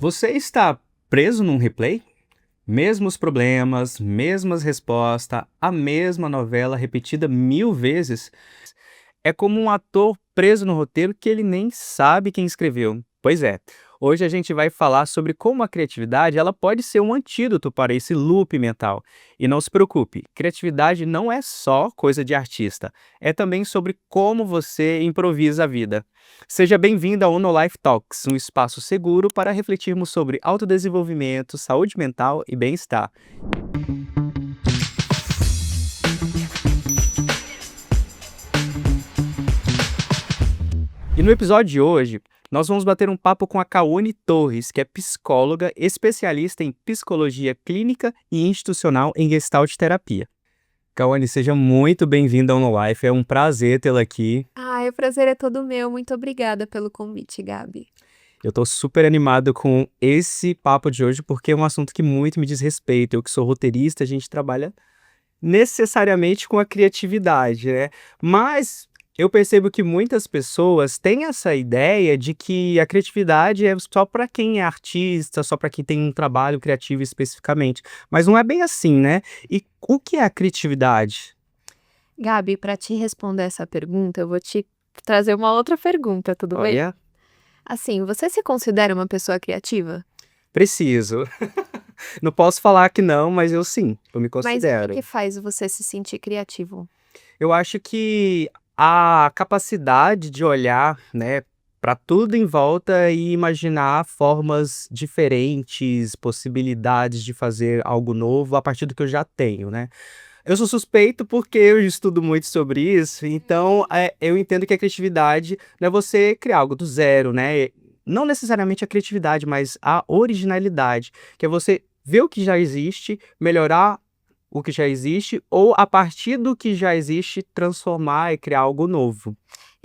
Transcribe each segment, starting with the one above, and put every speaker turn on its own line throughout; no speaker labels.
Você está preso num replay? Mesmos problemas, mesmas respostas, a mesma novela repetida 1000 vezes? É como um ator preso no roteiro que ele nem sabe quem escreveu. Pois é, hoje a gente vai falar sobre como a criatividade ela pode ser um antídoto para esse loop mental. E não se preocupe, criatividade não é só coisa de artista, é também sobre como você improvisa a vida. Seja bem-vindo ao No Life Talks, um espaço seguro para refletirmos sobre autodesenvolvimento, saúde mental e bem-estar. E no episódio de hoje, nós vamos bater um papo com a Kawane Torres, que é psicóloga, especialista em psicologia clínica e institucional em Gestalt terapia. Kawane, seja muito bem-vinda ao No Life, é um prazer tê-la aqui.
O prazer é todo meu. Muito obrigada pelo convite, Gabi.
Eu tô super animado com esse papo de hoje, porque é um assunto que muito me diz respeito. Eu que sou roteirista, a gente trabalha necessariamente com a criatividade, né? Mas eu percebo que muitas pessoas têm essa ideia de que a criatividade é só para quem é artista, só para quem tem um trabalho criativo especificamente. Mas não é bem assim, né? E o que é a criatividade?
Gabi, para te responder essa pergunta, eu vou te trazer uma outra pergunta, tudo bem?
Olha,
Assim, você se considera uma pessoa criativa?
preciso. Não posso falar que não, mas eu me
Mas o que
considero.
que faz você se sentir criativo?
Eu acho que a capacidade de olhar, né, para tudo em volta e imaginar formas diferentes, possibilidades de fazer algo novo a partir do que eu já tenho, né. Eu sou suspeito porque eu estudo muito sobre isso, então, eu entendo que a criatividade não é você criar algo do zero, né, não necessariamente a criatividade, mas a originalidade, que é você ver o que já existe, melhorar o que já existe ou a partir do que já existe transformar e criar algo novo.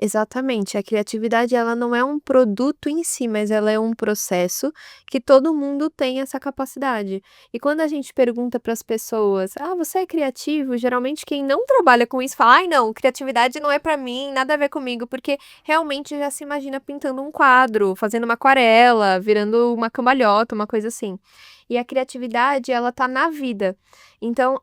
Exatamente, a criatividade ela não é um produto em si, mas ela é um processo que todo mundo tem essa capacidade. E quando a gente pergunta para as pessoas: "Ah, você é criativo?", geralmente quem não trabalha com isso fala: "Ai não, criatividade não é para mim, nada a ver comigo", porque realmente já se imagina pintando um quadro, fazendo uma aquarela, virando uma cambalhota, uma coisa assim. E a criatividade ela tá na vida. Então,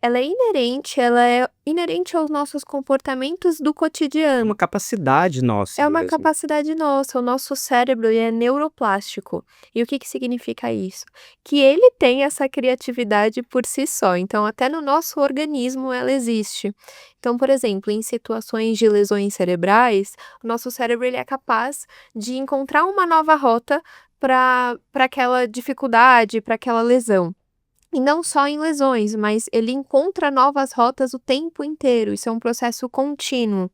ela é inerente aos nossos comportamentos do
É
cotidiano.
uma capacidade nossa
É uma
mesmo.
capacidade nossa, o nosso cérebro ele é neuroplástico. E o que que significa isso? Que ele tem essa criatividade por si só, então até no nosso organismo ela existe. Então, por exemplo, em situações de lesões cerebrais, o nosso cérebro ele é capaz de encontrar uma nova rota para aquela dificuldade, para aquela lesão. E não só em lesões, mas ele encontra novas rotas o tempo inteiro, isso é um processo contínuo.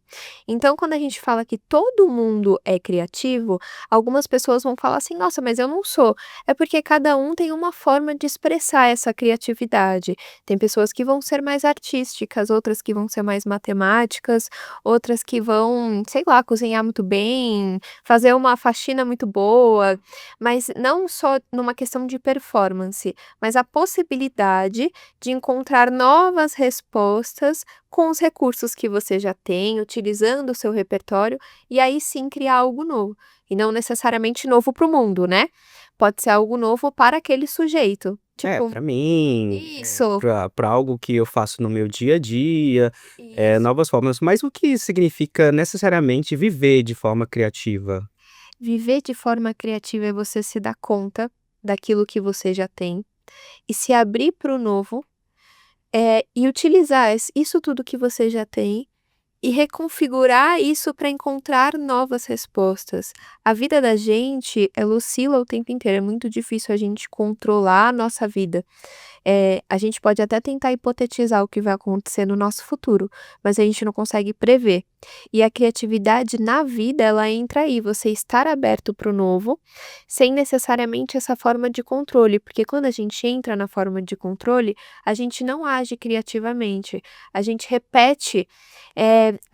Então, quando a gente fala que todo mundo é criativo, algumas pessoas vão falar assim: "Nossa, mas eu não sou". É porque cada um tem uma forma de expressar essa criatividade. Tem pessoas que vão ser mais artísticas, outras que vão ser mais matemáticas, outras que vão, sei lá, cozinhar muito bem, fazer uma faxina muito boa, mas não só numa questão de performance, mas a possibilidade de encontrar novas respostas com os recursos que você já tem, utilizando o seu repertório, e aí sim criar algo novo. E não necessariamente novo para o mundo, né? Pode ser algo novo para aquele sujeito.
É,
Tipo,
para mim,
isso,
para algo que eu faço no meu dia a dia,
isso.
novas formas. Mas o que significa necessariamente viver de forma criativa?
Viver de forma criativa é você se dar conta daquilo que você já tem e se abrir para o novo, e utilizar isso tudo que você já tem e reconfigurar isso para encontrar novas respostas. A vida da gente, ela oscila o tempo inteiro, é muito difícil a gente controlar a nossa vida. A gente pode até tentar hipotetizar o que vai acontecer no nosso futuro, mas a gente não consegue prever. E a criatividade na vida, ela entra aí, você estar aberto para o novo, sem necessariamente essa forma de controle, porque quando a gente entra na forma de controle, a gente não age criativamente, a gente repete,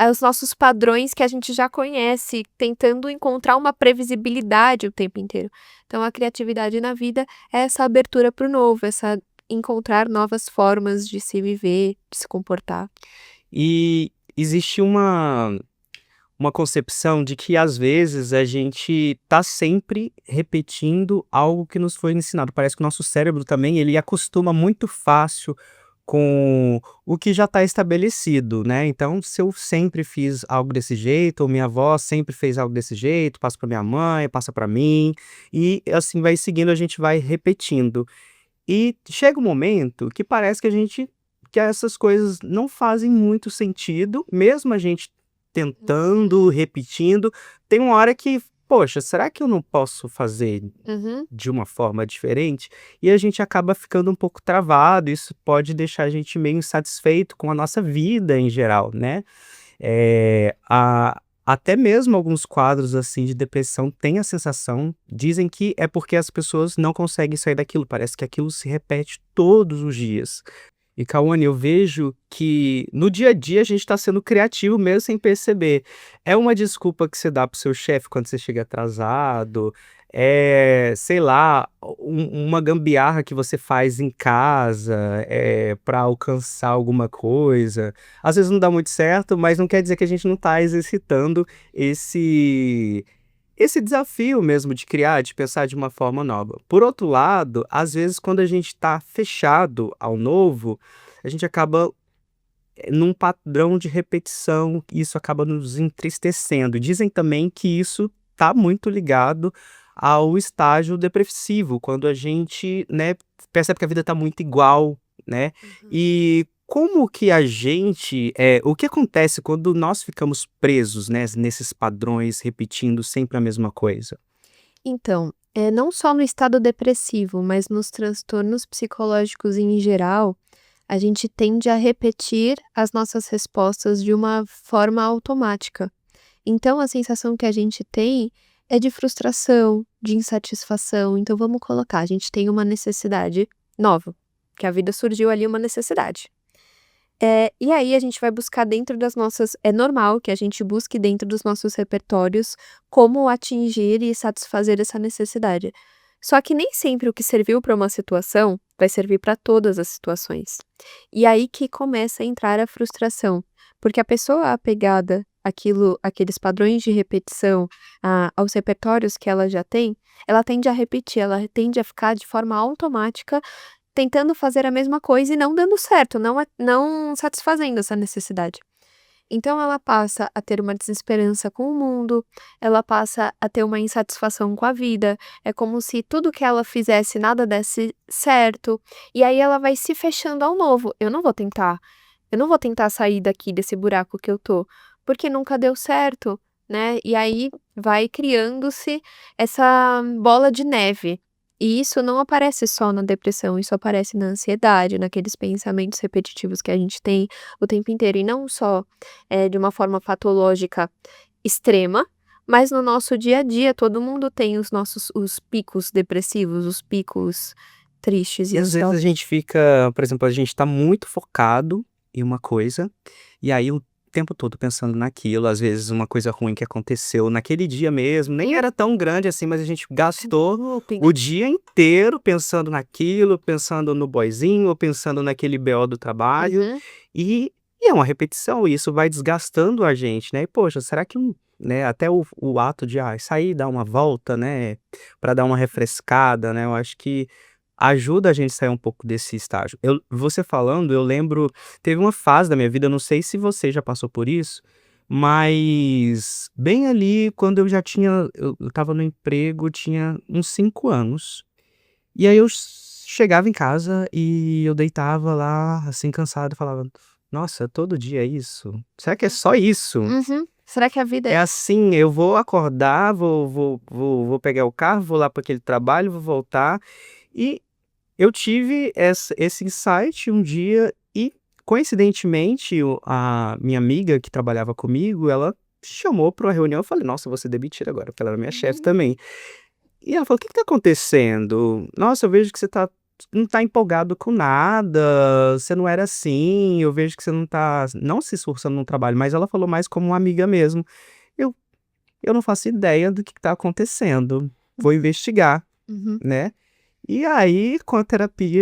os nossos padrões que a gente já conhece, tentando encontrar uma previsibilidade o tempo inteiro. Então a criatividade na vida é essa abertura para o novo, essa encontrar novas formas de se viver, de se comportar.
E existe uma concepção de que às vezes a gente tá sempre repetindo algo que nos foi ensinado. Parece que o nosso cérebro também, ele acostuma muito fácil com o que já está estabelecido, né. Então, se eu sempre fiz algo desse jeito, ou minha avó sempre fez algo desse jeito, passa para minha mãe, passa para mim, e assim vai seguindo, a gente vai repetindo. E chega um momento que parece que essas coisas não fazem muito sentido, mesmo a gente tentando, repetindo, tem uma hora que: "Poxa, será que eu não posso fazer
Uhum.
de uma forma diferente?" E a gente acaba ficando um pouco travado, isso pode deixar a gente meio insatisfeito com a nossa vida em geral, né. A até mesmo alguns quadros, assim, de depressão têm a sensação dizem que é porque as pessoas não conseguem sair daquilo, parece que aquilo se repete todos os dias. E Cauane, eu vejo que no dia a dia a gente está sendo criativo mesmo sem perceber. É uma desculpa que você dá para o seu chefe quando você chega atrasado, sei lá, uma gambiarra que você faz em casa, para alcançar alguma coisa. Às vezes não dá muito certo, mas não quer dizer que a gente não está exercitando esse esse desafio mesmo de criar, de pensar de uma forma nova. Por outro lado, às vezes quando a gente está fechado ao novo, a gente acaba, num padrão de repetição, e isso acaba nos entristecendo. Dizem também que isso está muito ligado ao estágio depressivo, quando a gente, né, percebe que a vida está muito igual, né.
Uhum.
E como que a gente, o que acontece quando nós ficamos presos, né, nesses padrões, repetindo sempre a mesma coisa?
Então, não só no estado depressivo, mas nos transtornos psicológicos em geral, a gente tende a repetir as nossas respostas de uma forma automática. Então, a sensação que a gente tem é de frustração, de insatisfação. Então, vamos colocar, a gente tem uma necessidade nova, que a vida surgiu ali uma necessidade. E aí a gente vai buscar dentro das nossas é normal que a gente busque dentro dos nossos repertórios como atingir e satisfazer essa necessidade. Só que nem sempre o que serviu para uma situação vai servir para todas as situações. E aí que começa a entrar a frustração, porque a pessoa apegada aqueles padrões de repetição, aos repertórios que ela já tem, ela tende a repetir, ela tende a ficar de forma automática tentando fazer a mesma coisa e não dando certo, não satisfazendo essa necessidade. Então ela passa a ter uma desesperança com o mundo, ela passa a ter uma insatisfação com a vida, é como se tudo que ela fizesse nada desse certo, e aí ela vai se fechando ao novo. Eu não vou tentar sair daqui desse buraco que eu tô, porque nunca deu certo, né, e aí vai criando-se essa bola de neve. E isso não aparece só na depressão, isso aparece na ansiedade, naqueles pensamentos repetitivos que a gente tem o tempo inteiro, e não só, de uma forma patológica extrema, mas no nosso dia a dia todo mundo tem os picos depressivos, os picos tristes
E
e
às vezes a
ansiosos.
gente fica, por exemplo, a gente tá muito focado em uma coisa, e aí o tempo todo pensando naquilo, às vezes uma coisa ruim que aconteceu naquele dia mesmo, nem era tão grande assim, mas a gente gastou
Looping.
o dia inteiro pensando naquilo, pensando no boyzinho, ou pensando naquele BO do trabalho,
Uhum.
e é uma repetição, e isso vai desgastando a gente, né. E poxa, será que né, até o ato de, sair e dar uma volta, né, para dar uma refrescada, né, eu acho que ajuda a gente a sair um pouco desse estágio. Você falando, eu lembro, teve uma fase da minha vida, eu não sei se você já passou por isso, mas bem ali quando eu estava no emprego, tinha uns 5 anos, e aí eu chegava em casa e eu deitava lá, assim, cansado e falava: "Nossa, todo dia é isso? Será que é só isso?
Uhum. Será que a vida
É assim, eu vou acordar, vou pegar o carro, vou lá para aquele trabalho, vou voltar", e eu tive esse insight um dia e, coincidentemente, a minha amiga que trabalhava comigo, ela chamou para uma reunião, eu falei: "Nossa, eu vou ser demitida agora", porque ela era minha chefe também. E ela falou: "O que que tá acontecendo? Nossa, eu vejo que você não tá empolgado com nada, você não era assim, eu vejo que você não tá não se esforçando no trabalho", mas ela falou mais como uma amiga mesmo. Eu eu não faço ideia do que tá acontecendo, vou investigar,
uhum.
né. E aí, com a terapia,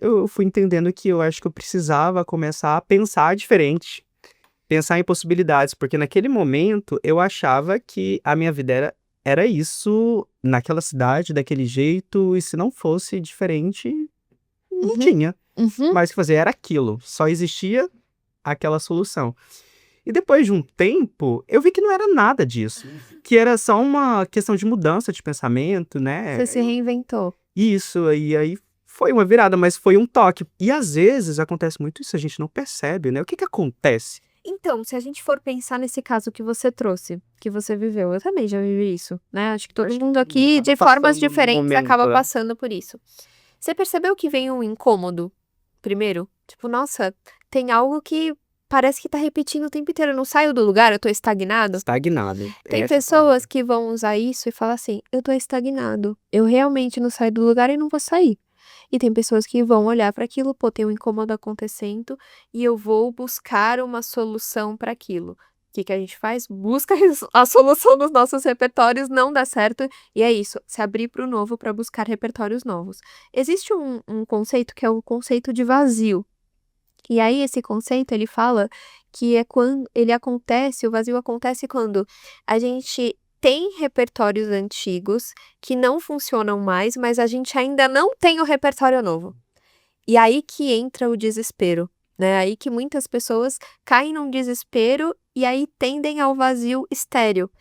eu fui entendendo que eu acho que eu precisava começar a pensar diferente. pensar em possibilidades, porque naquele momento eu achava que a minha vida era isso, naquela cidade, daquele jeito, e se não fosse diferente, não
Uhum,
tinha
uhum.
mais o que fazer, era aquilo, só existia aquela solução. E depois de um tempo, eu vi que não era nada disso, que era só uma questão de mudança de pensamento, né?
Você se reinventou.
Isso, e aí foi uma virada, mas foi um toque. E às vezes acontece muito isso, a gente não percebe, né? O que que acontece?
Então, se a gente for pensar nesse caso que você trouxe, que você viveu, eu também já vivi isso, né? Acho que todo mundo aqui, de formas diferentes, acaba passando por isso. Você percebeu que vem um incômodo primeiro? Tipo, nossa, tem algo que parece que tá repetindo o tempo inteiro. Eu não saio do lugar, eu tô estagnado.
Estagnado.
Tem
Essa é a
pessoas
palavra.
que vão usar isso e falar assim: eu tô estagnado. Eu realmente não saio do lugar e não vou sair. E tem pessoas que vão olhar para aquilo, pô, tem um incômodo acontecendo e eu vou buscar uma solução para aquilo. O que que a gente faz? Busca a solução nos nossos repertórios, não dá certo, e é isso, se abrir para o novo para buscar repertórios novos. Existe um conceito que é o conceito de vazio. E aí esse conceito ele fala que é quando ele acontece, o vazio acontece quando a gente tem repertórios antigos que não funcionam mais, mas a gente ainda não tem o repertório novo. E aí que entra o desespero, né? Aí que muitas pessoas caem num desespero e aí tendem ao vazio estéril.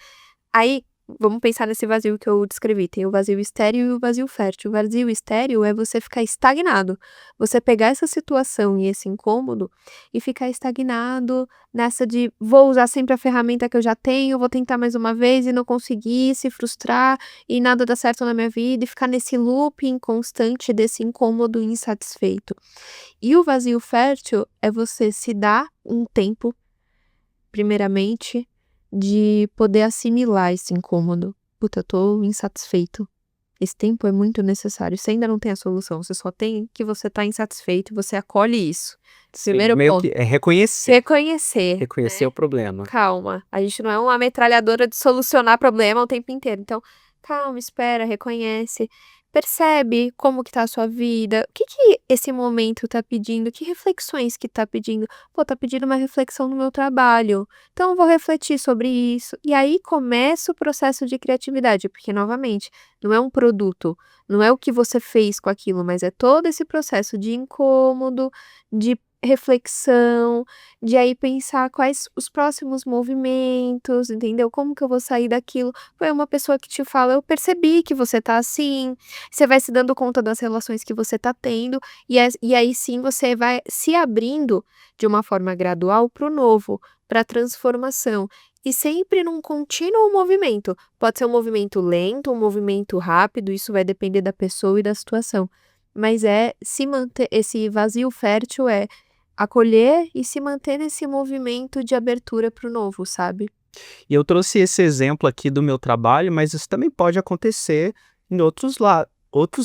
Aí, vamos pensar nesse vazio que eu descrevi. Tem o vazio estéril e o vazio fértil. O vazio estéril é você ficar estagnado. Você pegar essa situação e esse incômodo e ficar estagnado nessa de vou usar sempre a ferramenta que eu já tenho, vou tentar mais uma vez e não conseguir, se frustrar e nada dá certo na minha vida e ficar nesse looping constante desse incômodo insatisfeito. E o vazio fértil é você se dar um tempo primeiramente, de poder assimilar esse incômodo. "Puta, eu tô insatisfeito. Esse tempo é muito necessário". Você ainda não tem a solução, você só tem que você tá insatisfeito e você acolhe isso.
Sim,
Primeiro
meio
ponto,
que é reconhecer.
reconhecer,
Reconhecer
né.
o problema.
Calma, a gente não é uma metralhadora de solucionar problema o tempo inteiro, então, calma, espera, reconhece, percebe como que tá a sua vida, o que que esse momento tá pedindo, que reflexões que tá pedindo. Pô, tá pedindo uma reflexão no meu trabalho, então eu vou refletir sobre isso. E aí começa o processo de criatividade, porque novamente, não é um produto, não é o que você fez com aquilo, mas é todo esse processo de incômodo, de reflexão, de aí pensar quais os próximos movimentos, entendeu? Como que eu vou sair daquilo? Foi uma pessoa que te fala: "Eu percebi que você tá assim", você vai se dando conta das relações que você tá tendo, e aí sim você vai se abrindo de uma forma gradual para o novo, pra transformação. E sempre num contínuo movimento. Pode ser um movimento lento, um movimento rápido, isso vai depender da pessoa e da situação. Mas é se manter esse vazio fértil é acolher e se manter nesse movimento de abertura para o novo, sabe?
E eu trouxe esse exemplo aqui do meu trabalho, mas isso também pode acontecer em outros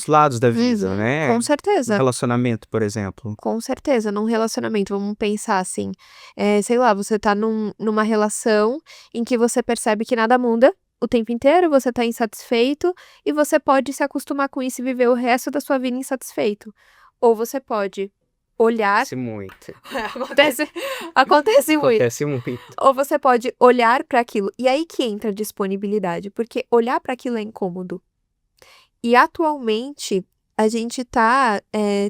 lados da vida, né?
Com
No
certeza,
relacionamento, por exemplo.
com certeza. Num relacionamento, vamos pensar assim, sei lá, você tá numa relação em que você percebe que nada muda o tempo inteiro, você tá insatisfeito e você pode se acostumar com isso e viver o resto da sua vida insatisfeito. Ou você pode olhar.
Acontece muito.
Acontece, acontece muito.
Acontece muito.
Ou você pode olhar para aquilo. E aí que entra a disponibilidade, porque olhar para aquilo é incômodo. E atualmente a gente tá,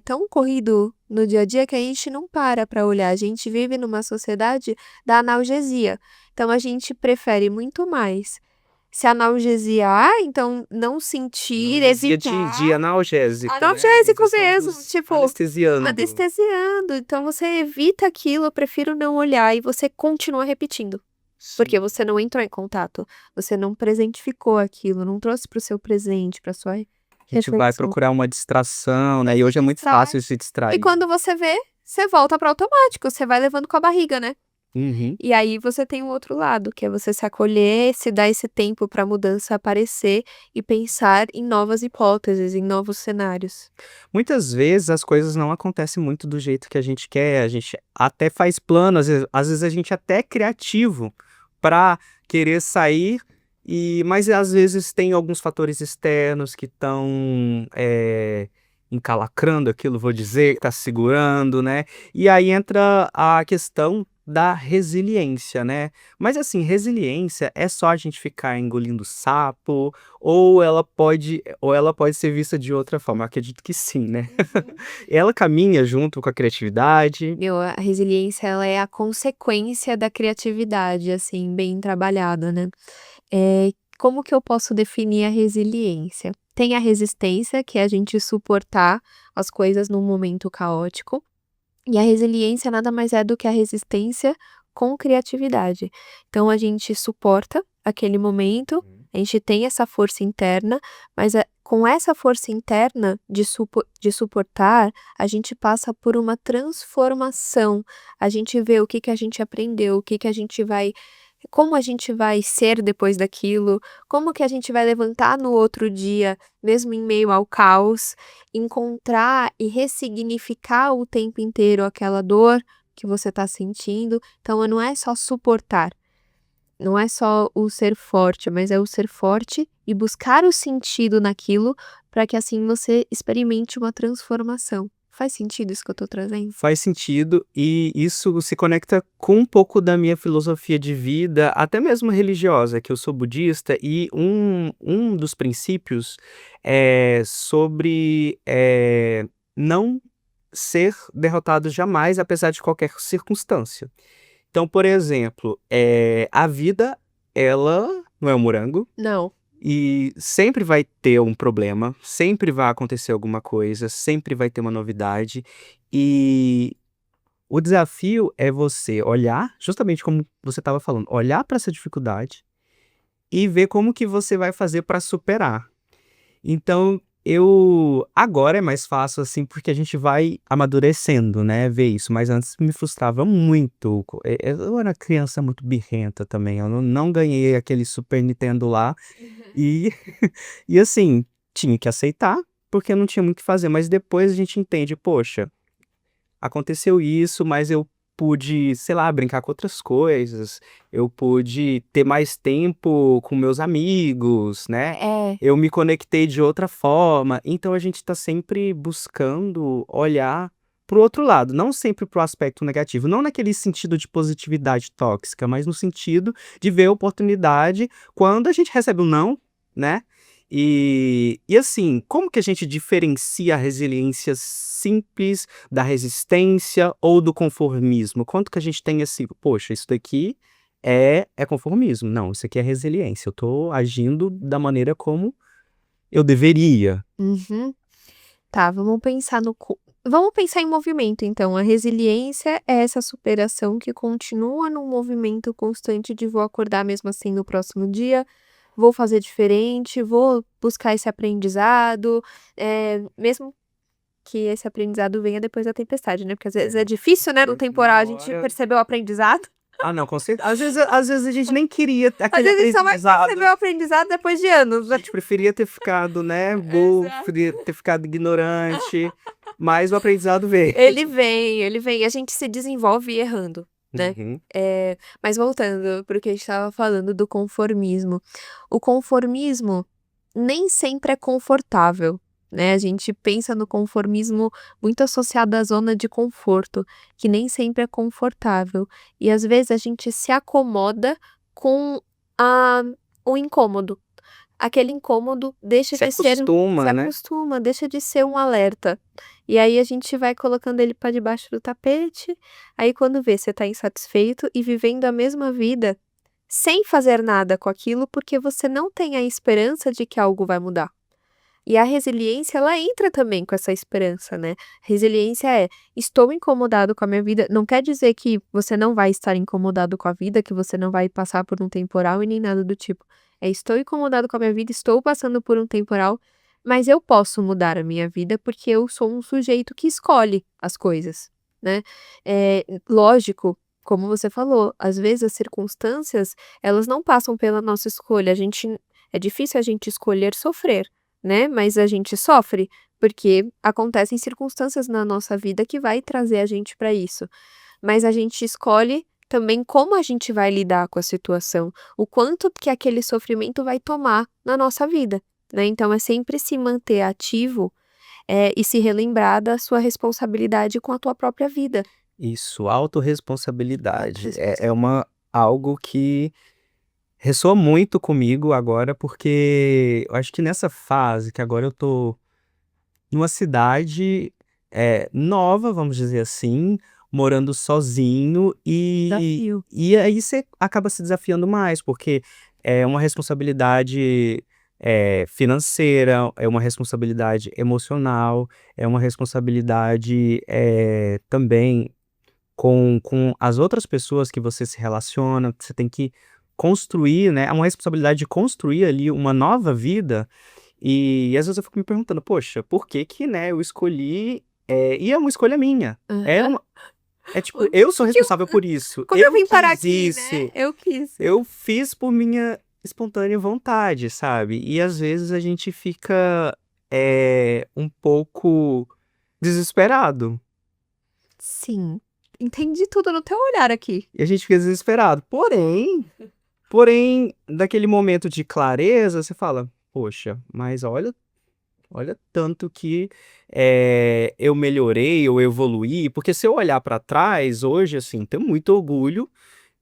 tão corrido no dia a dia que a gente não para olhar. A gente vive numa sociedade da analgesia. Então a gente prefere muito mais se analgesiar, então não sentir,
Analgesia
evitar.
de analgésico, né?
Analgésico
Injeção
mesmo,
dos
tipo,
anestesiando.
anestesiando. Então você evita aquilo, eu prefiro não olhar e você continua repetindo. Porque
Sim.
você não entrou em contato, você não presentificou aquilo, não trouxe para o seu presente, para sua
A gente vai
reflexão.
procurar uma distração, né? E hoje é muito
Exato.
fácil se
E
distrair.
quando você vê, você volta para automático, você vai levando com a barriga, né.
Uhum.
E aí você tem o outro lado, que é você se acolher, se dar esse tempo para a mudança aparecer e pensar em novas hipóteses, em novos cenários.
Muitas vezes as coisas não acontecem muito do jeito que a gente quer, a gente até faz plano, às vezes a gente até é criativo para querer sair, mas às vezes tem alguns fatores externos que estão encalacrando aquilo, vou dizer, que está segurando, né? E aí entra a questão da resiliência, né. Mas assim, resiliência é só a gente ficar engolindo sapo, ou ela pode ser vista de outra forma? Eu acredito que sim, né.
Uhum.
Ela caminha junto com a criatividade.
A resiliência ela é a consequência da criatividade, assim, bem trabalhada, né. Como que eu posso definir a resiliência? Tem a resistência, que é a gente suportar as coisas num momento caótico, e a resiliência nada mais é do que a resistência com criatividade. Então a gente suporta aquele momento, a gente tem essa força interna, mas com essa força interna de suportar, a gente passa por uma transformação. A gente vê o que que a gente aprendeu, o que que a gente vai como a gente vai ser depois daquilo, como que a gente vai levantar no outro dia, mesmo em meio ao caos, encontrar e ressignificar o tempo inteiro aquela dor que você está sentindo. Então, não é só suportar, não é só o ser forte, mas é o ser forte e buscar o sentido naquilo para que assim você experimente uma transformação. Faz sentido isso que eu tô trazendo?
Faz sentido, e isso se conecta com um pouco da minha filosofia de vida, até mesmo religiosa, que eu sou budista, e um dos princípios é sobre, não ser derrotado jamais, apesar de qualquer circunstância. Então, por exemplo, a vida, ela não é um morango,
Não.
e sempre vai ter um problema, sempre vai acontecer alguma coisa, sempre vai ter uma novidade. E o desafio é você olhar, justamente como você estava falando, olhar para essa dificuldade e ver como que você vai fazer para superar. Então, eu agora é mais fácil, assim, porque a gente vai amadurecendo, né, ver isso, mas antes me frustrava muito. Eu era criança muito birrenta também, eu não ganhei aquele Super Nintendo lá, e e assim, tinha que aceitar, porque não tinha muito o que fazer, mas depois a gente entende: "Poxa, aconteceu isso, mas eu pude, sei lá, brincar com outras coisas, eu pude ter mais tempo com meus amigos, né,
É.
eu me conectei de outra forma". Então a gente tá sempre buscando olhar para o outro lado, não sempre para o aspecto negativo, não naquele sentido de positividade tóxica, mas no sentido de ver a oportunidade quando a gente recebe um não, né. E assim, como que a gente diferencia a resiliência simples da resistência ou do conformismo? Quanto que a gente tem assim: "Poxa, isso daqui é conformismo. Não, isso aqui é resiliência, eu tô agindo da maneira como eu deveria".
Uhum. Tá, vamos pensar em movimento então. A resiliência é essa superação que continua num movimento constante de vou acordar mesmo assim no próximo dia, vou fazer diferente, vou buscar esse aprendizado, mesmo que esse aprendizado venha depois da tempestade, né, porque às vezes é difícil, né, no temporal
Na
a gente
hora
perceber o aprendizado.
não, com certeza. Às vezes a gente nem queria
Às
aquele
vezes a gente só vai
aprendizado,
perceber o aprendizado depois de anos,
a
né.
gente preferia ter ficado, né, burro, preferia
Exato.
ter ficado ignorante, mas o aprendizado veio.
Ele vem, a gente se desenvolve errando, né.
Uhum.
Mas voltando para o que a gente estava falando do conformismo. O conformismo nem sempre é confortável, né, a gente pensa no conformismo muito associado à zona de conforto, que nem sempre é confortável. E às vezes a gente se acomoda com a o incômodo. Aquele incômodo deixa
Se
de ser se
acostuma, né.
acostuma, deixa de ser um alerta. E aí a gente vai colocando ele para debaixo do tapete, aí quando vê, você tá insatisfeito e vivendo a mesma vida, sem fazer nada com aquilo, porque você não tem a esperança de que algo vai mudar. E a resiliência, ela entra também com essa esperança, né. Resiliência é: "Estou incomodado com a minha vida", não quer dizer que você não vai estar incomodado com a vida, que você não vai passar por um temporal e nem nada do tipo. "Estou incomodado com a minha vida, estou passando por um temporal, mas eu posso mudar a minha vida, porque eu sou um sujeito que escolhe as coisas", né. Lógico, como você falou, às vezes as circunstâncias, elas não passam pela nossa escolha, a gente é difícil a gente escolher sofrer, né, mas a gente sofre, porque acontecem circunstâncias na nossa vida que vai trazer a gente para isso. Mas a gente escolhe também como a gente vai lidar com a situação, o quanto que aquele sofrimento vai tomar na nossa vida, né. Então é sempre se manter ativo, e se relembrar da sua responsabilidade com a tua própria vida.
Isso, autorresponsabilidade. É
Autorresponsabilidade.
algo que ressoa muito comigo agora, porque eu acho que nessa fase que agora eu tô numa cidade, nova, vamos dizer assim, morando sozinho,
Desafio.
e aí você acaba se desafiando mais, porque é uma responsabilidade, financeira, é uma responsabilidade emocional, é uma responsabilidade, também com as outras pessoas que você se relaciona, que você tem que construir, né, é uma responsabilidade de construir ali uma nova vida, e às vezes eu fico me perguntando: "Poxa, por que que, né, eu escolhi", e é uma escolha minha, é
Aham.
uma é
O
tipo, eu sou
que
responsável por isso,
como eu
eu
vim parar
quis
aqui, né,
isso,
eu quis.
eu fiz por minha espontânea vontade, sabe. E às vezes a gente fica, um pouco desesperado.
Sim, entendi tudo no teu olhar aqui.
E a gente fica desesperado. Porém, daquele momento de clareza, você fala: "Poxa, mas olha tanto que, eu melhorei, eu evoluí", porque se eu olhar para trás hoje, assim, tenho muito orgulho,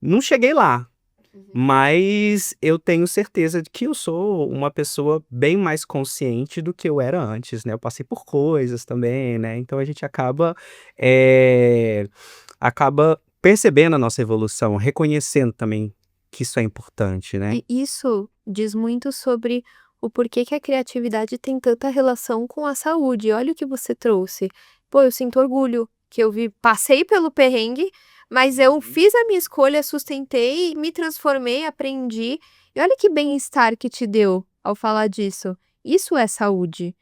não cheguei lá,
Uhum.
mas eu tenho certeza de que eu sou uma pessoa bem mais consciente do que eu era antes, né, eu passei por coisas também, né, então a gente acaba percebendo a nossa evolução, reconhecendo também que isso é importante, né.
E isso diz muito sobre o porquê que a criatividade tem tanta relação com a saúde. Olha o que você trouxe. Pô, eu sinto orgulho que eu passei pelo perrengue, mas eu
Uhum.
fiz a minha escolha, sustentei, me transformei, aprendi. E olha que bem-estar que te deu ao falar disso. Isso é saúde.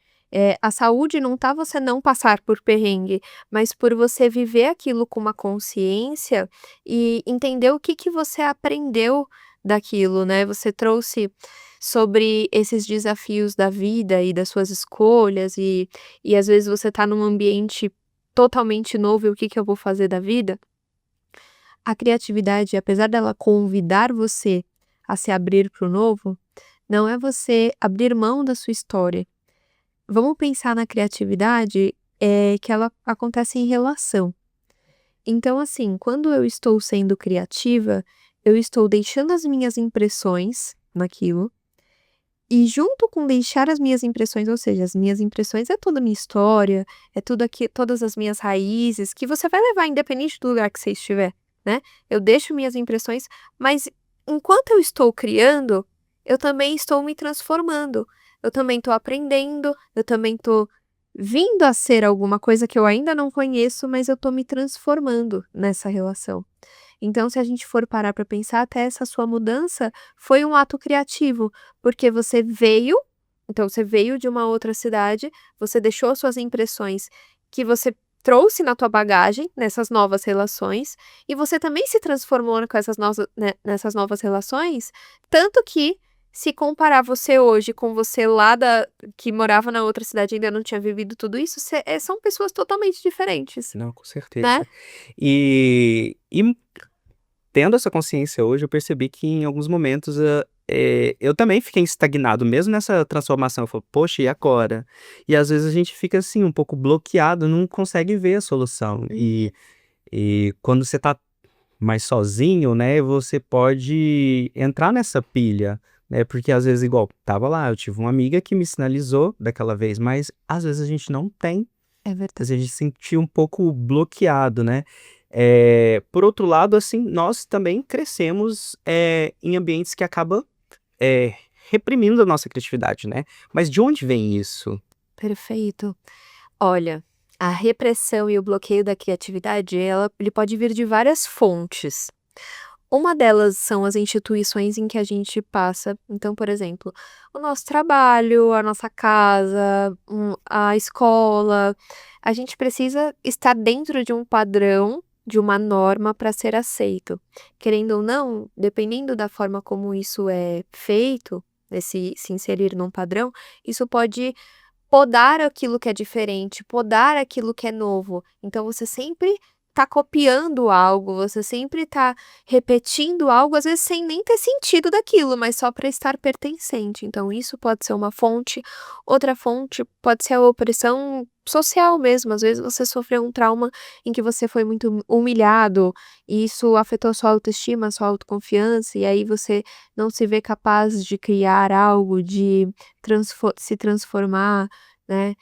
A saúde não tá você não passar por perrengue, mas por você viver aquilo com uma consciência e entender o que que você aprendeu daquilo, né. Você trouxe sobre esses desafios da vida e das suas escolhas e às vezes você tá num ambiente totalmente novo e o que que eu vou fazer da vida? A criatividade, apesar dela convidar você a se abrir para o novo, não é você abrir mão da sua história. Vamos pensar na criatividade, que ela acontece em relação. Então, assim, quando eu estou sendo criativa, eu estou deixando as minhas impressões naquilo, e junto com deixar as minhas impressões, ou seja, as minhas impressões é toda a minha história, é tudo aqui, todas as minhas raízes, que você vai levar independente do lugar que você estiver, né. Eu deixo minhas impressões, mas enquanto eu estou criando, eu também estou me transformando, eu também estou aprendendo, eu também estou vindo a ser alguma coisa que eu ainda não conheço, mas eu estou me transformando nessa relação. Então, se a gente for parar para pensar, até essa sua mudança foi um ato criativo, porque você veio de uma outra cidade, você deixou suas impressões que você trouxe na tua bagagem, nessas novas relações, e você também se transformou com nessas novas relações, tanto que, se comparar você hoje com você lá que morava na outra cidade e ainda não tinha vivido tudo isso, são pessoas totalmente diferentes,
Não, com
né.
certeza. E tendo essa consciência hoje, eu percebi que em alguns momentos, eu também fiquei estagnado, mesmo nessa transformação. Eu falo: "Poxa, e agora?". E às vezes a gente fica, assim, um pouco bloqueado, não consegue ver a solução.
Uhum.
E quando você tá mais sozinho, né, você pode entrar nessa pilha, né, porque às vezes igual, tava lá, eu tive uma amiga que me sinalizou daquela vez, mas às vezes a gente não tem.
É
Às
verdade.
vezes a gente se sentiu um pouco bloqueado, né. Por outro lado, assim, nós também crescemos, em ambientes que acaba, eh, reprimindo a nossa criatividade, né. Mas de onde vem isso?
Perfeito. Olha, a repressão e o bloqueio da criatividade, ele pode vir de várias fontes. Uma delas são as instituições em que a gente passa. Então, por exemplo, o nosso trabalho, a nossa casa, a escola. A gente precisa estar dentro de um padrão, de uma norma para ser aceito. Querendo ou não, dependendo da forma como isso é feito, esse se inserir num padrão, isso pode podar aquilo que é diferente, podar aquilo que é novo. Então você sempre tá copiando algo, você sempre tá repetindo algo, às vezes sem nem ter sentido daquilo, mas só para estar pertencente. Então isso pode ser uma fonte. Outra fonte pode ser a opressão social mesmo. Às vezes você sofreu um trauma em que você foi muito humilhado, e isso afetou sua autoestima, sua autoconfiança, e aí você não se vê capaz de criar algo, de se transformar, né?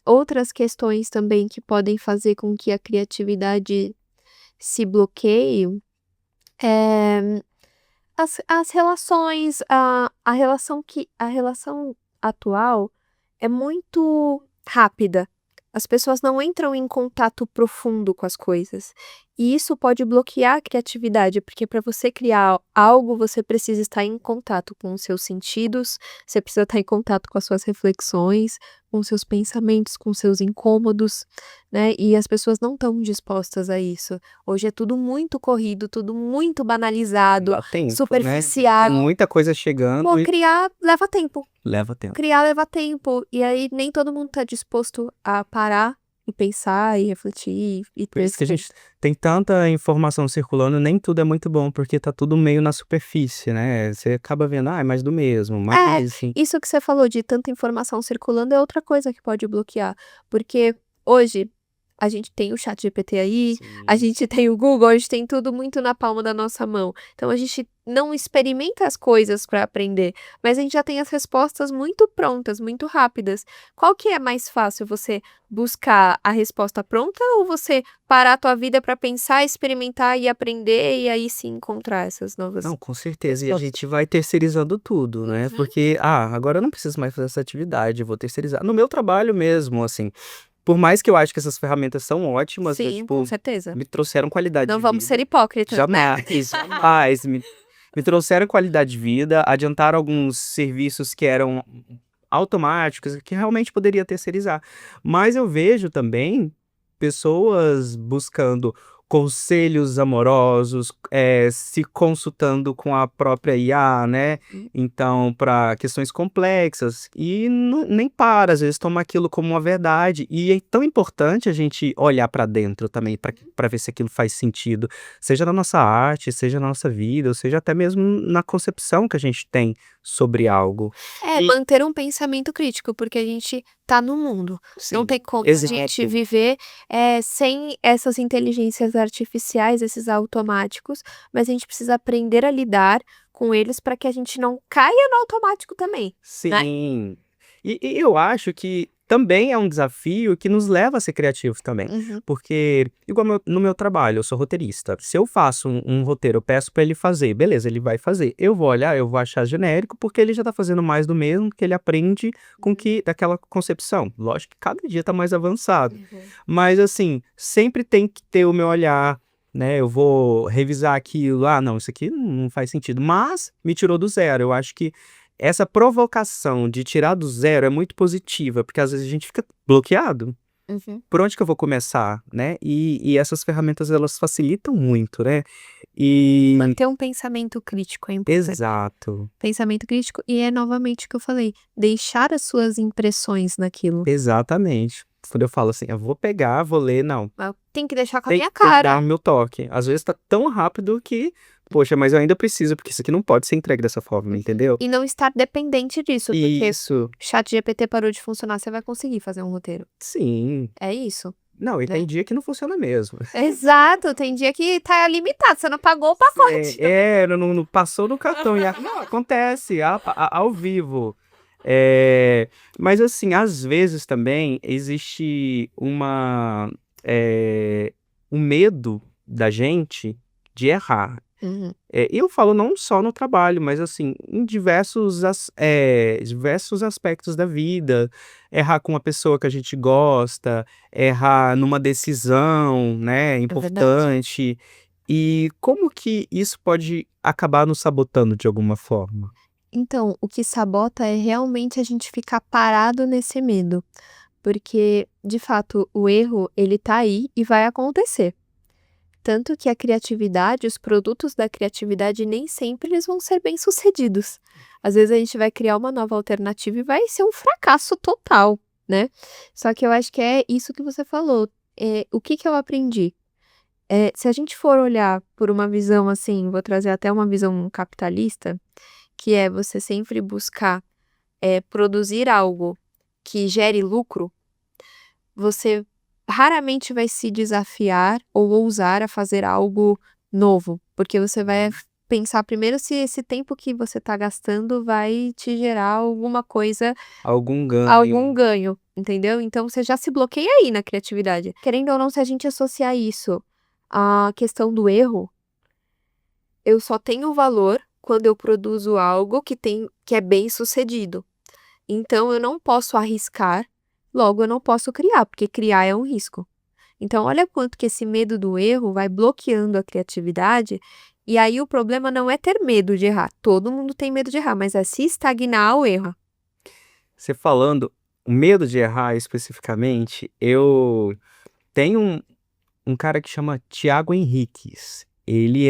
Outras questões também que podem fazer com que a criatividade se bloqueie, eh, as relações, a relação atual é muito rápida. As pessoas não entram em contato profundo com as coisas. E isso pode bloquear a criatividade, porque para você criar algo, você precisa estar em contato com os seus sentidos, você precisa estar em contato com as suas reflexões, com os seus pensamentos, com os seus incômodos, né? E as pessoas não estão dispostas a isso. Hoje é tudo muito corrido, tudo muito banalizado,
Dá tempo, né?
superficial.
Muita coisa chegando
Pô,
e
criar leva tempo.
leva tempo.
Criar leva tempo, e aí nem todo mundo tá disposto a parar e pensar e refletir e
Por isso que a
ter.
gente tem tanta informação circulando, nem tudo é muito bom, porque tá tudo meio na superfície, né? Você acaba vendo, é mais do mesmo, mais assim.
Isso que você falou de tanta informação circulando é outra coisa que pode bloquear, porque hoje a gente tem o ChatGPT aí, a gente tem o Google, a gente tem tudo muito na palma da nossa mão. Então a gente não experimenta as coisas para aprender, mas a gente já tem as respostas muito prontas, muito rápidas. Qual que é mais fácil, você buscar a resposta pronta ou você parar a tua vida para pensar, experimentar e aprender e aí sim encontrar essas novas.
Não, com certeza. E a
Nossa.
gente vai terceirizando tudo, né?
Uhum.
Porque, agora eu não preciso mais fazer essa atividade, eu vou terceirizar. No meu trabalho mesmo, assim, por mais que eu acho que essas ferramentas são ótimas, né,
Sim,
tipo,
com certeza.
me trouxeram qualidade
Não
de
vamos
vida.
ser hipócritas, né?
Jamais, jamais. Me trouxeram qualidade de vida, adiantaram alguns serviços que eram automáticos, que realmente poderia terceirizar. Mas eu vejo também pessoas buscando conselhos amorosos, se consultando com a própria IA, né? Então, para questões complexas, e nem para, às vezes toma aquilo como uma verdade. E é tão importante a gente olhar para dentro também, para ver se aquilo faz sentido, seja na nossa arte, seja na nossa vida, ou seja até mesmo na concepção que a gente tem sobre algo.
Manter um pensamento crítico, porque a gente tá no mundo. Não
Sim,
tem como a
exato.
gente viver sem essas inteligências artificiais, esses automáticos, mas a gente precisa aprender a lidar com eles para que a gente não caia no automático também.
Sim. E eu acho que também é um desafio que nos leva a ser criativos também. Porque, igual no meu trabalho, eu sou roteirista. Se eu faço um roteiro, eu peço pra ele fazer, beleza, ele vai fazer. Eu vou olhar, eu vou achar genérico, porque ele já tá fazendo mais do mesmo, que ele aprende com daquela concepção. Lógico que cada dia tá mais avançado. Mas, assim, sempre tem que ter o meu olhar, né? Eu vou revisar aquilo, não, isso aqui não faz sentido. Mas me tirou do zero. Eu acho que essa provocação de tirar do zero é muito positiva, porque às vezes a gente fica bloqueado. Por onde que eu vou começar, né? E essas ferramentas, elas facilitam muito, né? E
Manter um pensamento crítico é importante.
exato,
Pensamento crítico, e é novamente o que eu falei, deixar as suas impressões naquilo.
exatamente. Quando eu falo assim, eu vou pegar, vou ler, não,
Mas tem que deixar com a
tem
minha
que dar
cara.
o meu toque. Às vezes tá tão rápido que, poxa, mas eu ainda preciso, porque isso aqui não pode ser entregue dessa forma, entendeu?
E não estar dependente disso, porque
Isso,
ChatGPT parou de funcionar, você vai conseguir fazer um roteiro.
sim.
É isso.
Não, e tem dia que não funciona mesmo.
Exato, tem dia que tá limitado, você não pagou o pacote.
Não passou no cartão. Não, acontece ao vivo. Mas assim, às vezes também existe um medo da gente de errar. E eu falo não só no trabalho, mas assim, em diversos aspectos da vida. Errar com uma pessoa que a gente gosta, errar numa decisão, né,
verdade.
importante. E como que isso pode acabar nos sabotando de alguma forma?
Então, o que sabota é realmente a gente ficar parado nesse medo, porque, de fato, o erro, ele tá aí e vai acontecer. Tanto que a criatividade, os produtos da criatividade, nem sempre eles vão ser bem-sucedidos. Às vezes a gente vai criar uma nova alternativa e vai ser um fracasso total, né? Só que eu acho que é isso que você falou. O que eu aprendi? Se a gente for olhar por uma visão assim, vou trazer até uma visão capitalista, que é você sempre buscar, produzir algo que gere lucro, você raramente vai se desafiar ou ousar a fazer algo novo, porque você vai pensar primeiro se esse tempo que você está gastando vai te gerar alguma coisa,
Algum ganho.
algum ganho, entendeu? Então você já se bloqueia aí na criatividade. Querendo ou não, se a gente associar isso à questão do erro, eu só tenho valor quando eu produzo algo que é bem-sucedido. Então eu não posso arriscar, logo eu não posso criar, porque criar é um risco. Então olha quanto que esse medo do erro vai bloqueando a criatividade, e aí o problema não é ter medo de errar, todo mundo tem medo de errar, mas é se estagnar ao erro.
Você falando, o medo de errar especificamente, eu tenho um cara que chama Tiago Henriques. Ele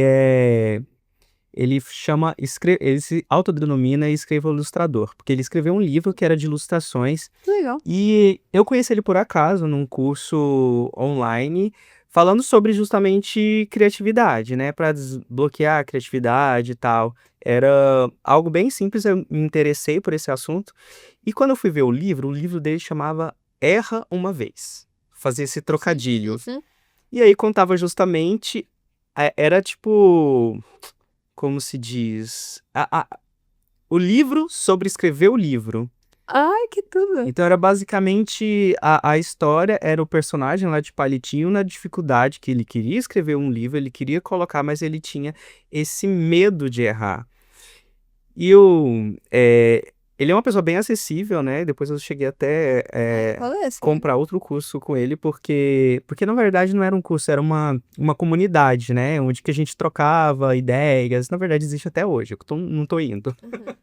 se autodenomina escritor ilustrador, porque ele escreveu um livro que era de ilustrações
Legal.
e eu conheci ele por acaso num curso online falando sobre justamente criatividade, né, para desbloquear a criatividade e tal. Era algo bem simples, eu me interessei por esse assunto. E quando eu fui ver o livro dele chamava Erra uma Vez. Fazia esse trocadilho.
Uhum.
E aí contava justamente, era tipo, como se diz, o livro sobre escrever o livro.
Ai, que tudo.
Então era basicamente a história, era o personagem lá de palitinho na dificuldade que ele queria escrever um livro, ele queria colocar, mas ele tinha esse medo de errar. E ele é uma pessoa bem acessível, né? Depois eu cheguei até
Qual é esse?
comprar outro curso com ele, porque na verdade não era um curso, era uma comunidade, né? Onde que a gente trocava ideias. Na verdade existe até hoje, não tô indo.
Uhum.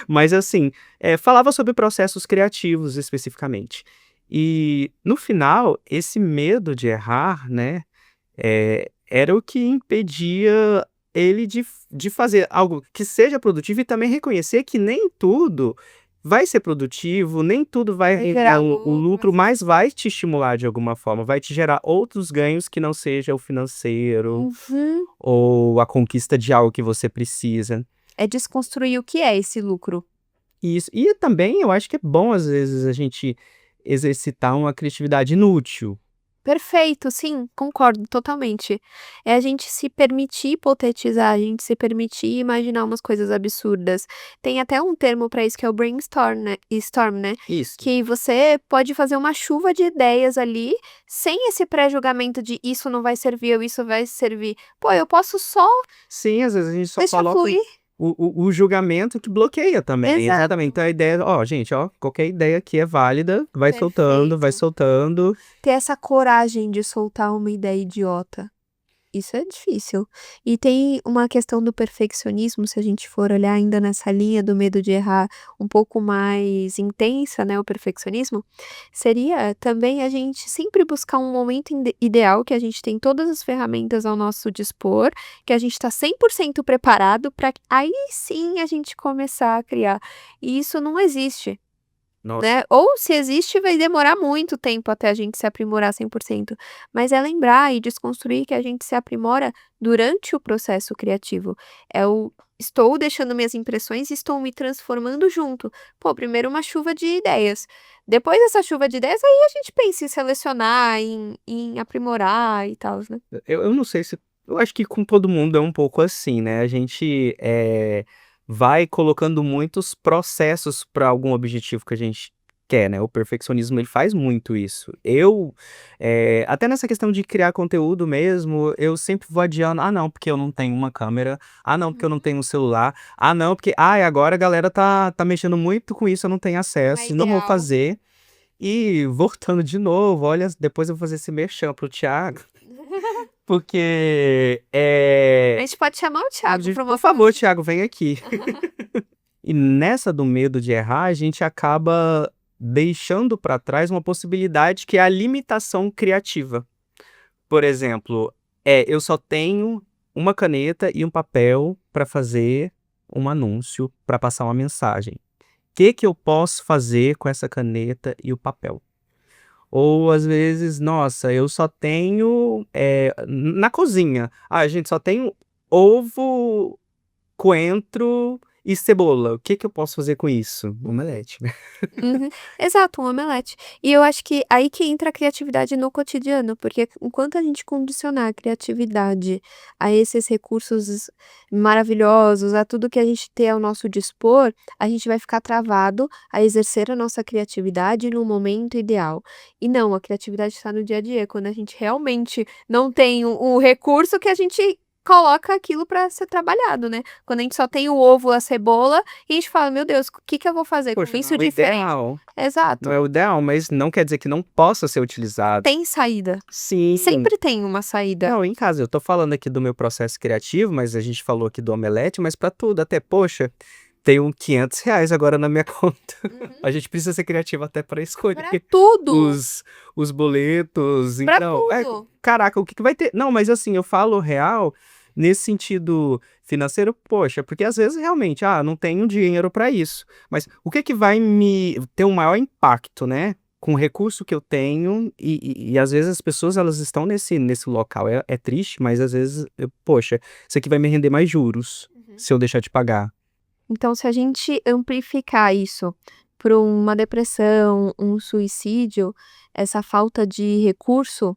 Mas assim, falava sobre processos criativos especificamente. E no final, esse medo de errar, né? Era o que impedia ele de fazer algo que seja produtivo e também reconhecer que nem tudo vai ser produtivo, nem tudo vai
Vai gerar
o
lucro,
lucro,
vai
mas vai te estimular de alguma forma, vai te gerar outros ganhos que não seja o financeiro
Uhum.
ou a conquista de algo que você precisa.
É desconstruir o que é esse lucro.
Isso. E também eu acho que é bom, às vezes, a gente exercitar uma criatividade inútil.
Perfeito, sim, concordo totalmente. É a gente se permitir hipotetizar, a gente se permitir imaginar umas coisas absurdas. Tem até um termo para isso que é o storm, né?
Isso.
Que você pode fazer uma chuva de ideias ali, sem esse pré-julgamento de isso não vai servir ou isso vai servir. Pô, eu posso só
Sim, às vezes a gente só
deixar
coloca
fluir.
o julgamento que bloqueia também.
Exato.
Exatamente. Então a ideia, ó, gente, ó, qualquer ideia aqui é válida, vai soltando, vai
Perfeito.
soltando.
Ter essa coragem de soltar uma ideia idiota. Isso é difícil. E tem uma questão do perfeccionismo, se a gente for olhar ainda nessa linha do medo de errar um pouco mais intensa, né, o perfeccionismo, seria também a gente sempre buscar um momento ideal, que a gente tem todas as ferramentas ao nosso dispor, que a gente está 100% preparado para aí sim a gente começar a criar. E isso não existe.
Nossa.
Né, ou se existe vai demorar muito tempo até a gente se aprimorar 100%, mas é lembrar e desconstruir que a gente se aprimora durante o processo criativo. Estou deixando minhas impressões e estou me transformando junto. Pô, primeiro uma chuva de ideias, depois dessa chuva de ideias, aí a gente pensa em selecionar, em aprimorar e tals, né.
Eu não sei se. Eu acho que com todo mundo é um pouco assim, né? A gente vai colocando muitos processos para algum objetivo que a gente quer, né? O perfeccionismo ele faz muito isso. Até nessa questão de criar conteúdo mesmo, eu sempre vou adiando. Ah, não, porque eu não tenho uma câmera. Ah, não, porque eu não tenho um celular. Ah, não, porque agora a galera tá mexendo muito com isso, eu não tenho acesso, não vou
ideal.
fazer. E voltando de novo, olha, depois eu vou fazer esse merchan pro Thiago. Porque
A gente pode chamar o Thiago para uma
por favor, Thiago, vem aqui. E nessa do medo de errar, a gente acaba deixando para trás uma possibilidade que é a limitação criativa. Por exemplo, eu só tenho uma caneta e um papel para fazer um anúncio, para passar uma mensagem. O que que eu posso fazer com essa caneta e o papel? Ou às vezes, nossa, eu só tenho na cozinha. Ah, a gente só tem ovo, coentro e cebola. O que que eu posso fazer com isso? Omelete.
Uhum. Exato, um omelete. E eu acho que aí que entra a criatividade no cotidiano, porque enquanto a gente condicionar a criatividade a esses recursos maravilhosos, a tudo que a gente tem ao nosso dispor, a gente vai ficar travado a exercer a nossa criatividade no momento ideal. E não, a criatividade está no dia a dia, quando a gente realmente não tem o recurso que a gente coloca aquilo para ser trabalhado, né? Quando a gente só tem o ovo, a cebola e a gente fala: "Meu Deus, o que que eu vou fazer com
Poxa, não
isso
é o
diferente?"
ideal. Não
Exato.
é o ideal, mas não quer dizer que não possa ser utilizado.
Tem saída.
Sim.
Sempre tem uma saída.
Não, em casa, eu tô falando aqui do meu processo criativo, mas a gente falou aqui do omelete, mas pra tudo, até, poxa, tenho R$ 500 agora na minha conta.
Uhum.
A gente precisa ser criativo até pra escolher
Pra tudo,
os boletos,
pra
então,
tudo.
caraca, o que que vai ter? Não, mas assim, eu falo real nesse sentido financeiro, poxa, porque às vezes realmente, não tenho dinheiro pra isso, mas o que que vai me ter um maior impacto, né, com o recurso que eu tenho e às vezes as pessoas elas estão nesse local, é triste, mas às vezes poxa, isso aqui vai me render mais juros,
Uhum.
se eu deixar de pagar.
Então, se a gente amplificar isso para uma depressão, um suicídio, essa falta de recurso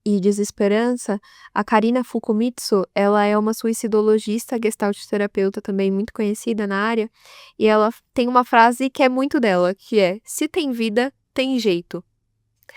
e desesperança, a Karina Fukumitsu, ela é uma suicidologista, gestalt terapeuta também muito conhecida na área, e ela tem uma frase que é muito dela, que é: "Se tem vida, tem jeito".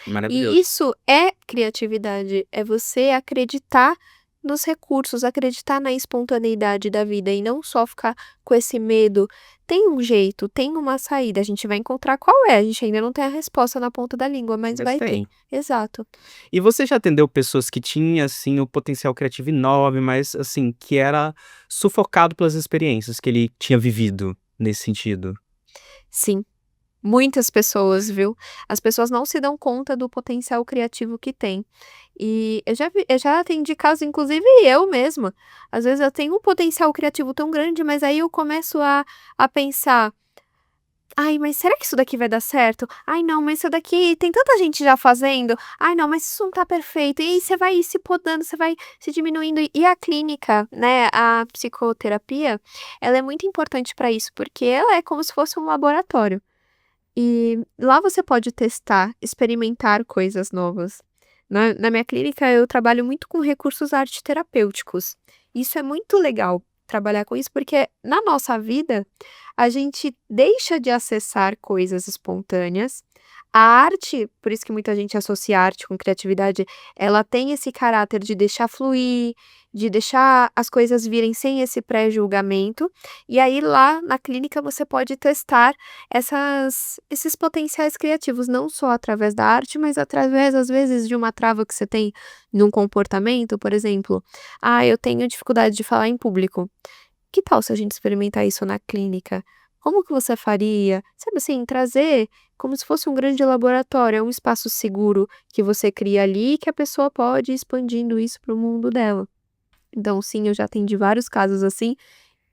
E
Maravilhoso.
isso é criatividade, é você acreditar nos recursos, acreditar na espontaneidade da vida e não só ficar com esse medo. Tem um jeito, tem uma saída, a gente vai encontrar qual é, a gente ainda não tem a resposta na ponta da língua, mas
Mas
vai ter.
tem.
Exato.
E você já atendeu pessoas que tinham, assim, o potencial criativo enorme, mas, assim, que era sufocado pelas experiências que ele tinha vivido nesse sentido?
Sim. Muitas pessoas, viu. As pessoas não se dão conta do potencial criativo que tem. E eu já atendi casos, inclusive eu mesma. Às vezes eu tenho um potencial criativo tão grande, mas aí eu começo a pensar: "Ai, mas será que isso daqui vai dar certo? Ai não, mas isso daqui tem tanta gente já fazendo. Ai não, mas isso não tá perfeito". E aí você vai se podando, você vai se diminuindo. E a clínica, né, a psicoterapia, ela é muito importante para isso, porque ela é como se fosse um laboratório. E lá você pode testar, experimentar coisas novas. Na minha clínica, eu trabalho muito com recursos arte-terapêuticos. Isso é muito legal, trabalhar com isso, porque na nossa vida, a gente deixa de acessar coisas espontâneas. A arte, por isso que muita gente associa arte com criatividade, ela tem esse caráter de deixar fluir, de deixar as coisas virem sem esse pré-julgamento. E aí lá na clínica você pode testar esses potenciais criativos, não só através da arte, mas através, às vezes, de uma trava que você tem num comportamento, por exemplo: "Ah, eu tenho dificuldade de falar em público. Que tal se a gente experimentar isso na clínica? Como que você faria?". Sabe assim, trazer como se fosse um grande laboratório, é um espaço seguro que você cria ali e que a pessoa pode ir expandindo isso para o mundo dela. Então sim, eu já atendi vários casos assim,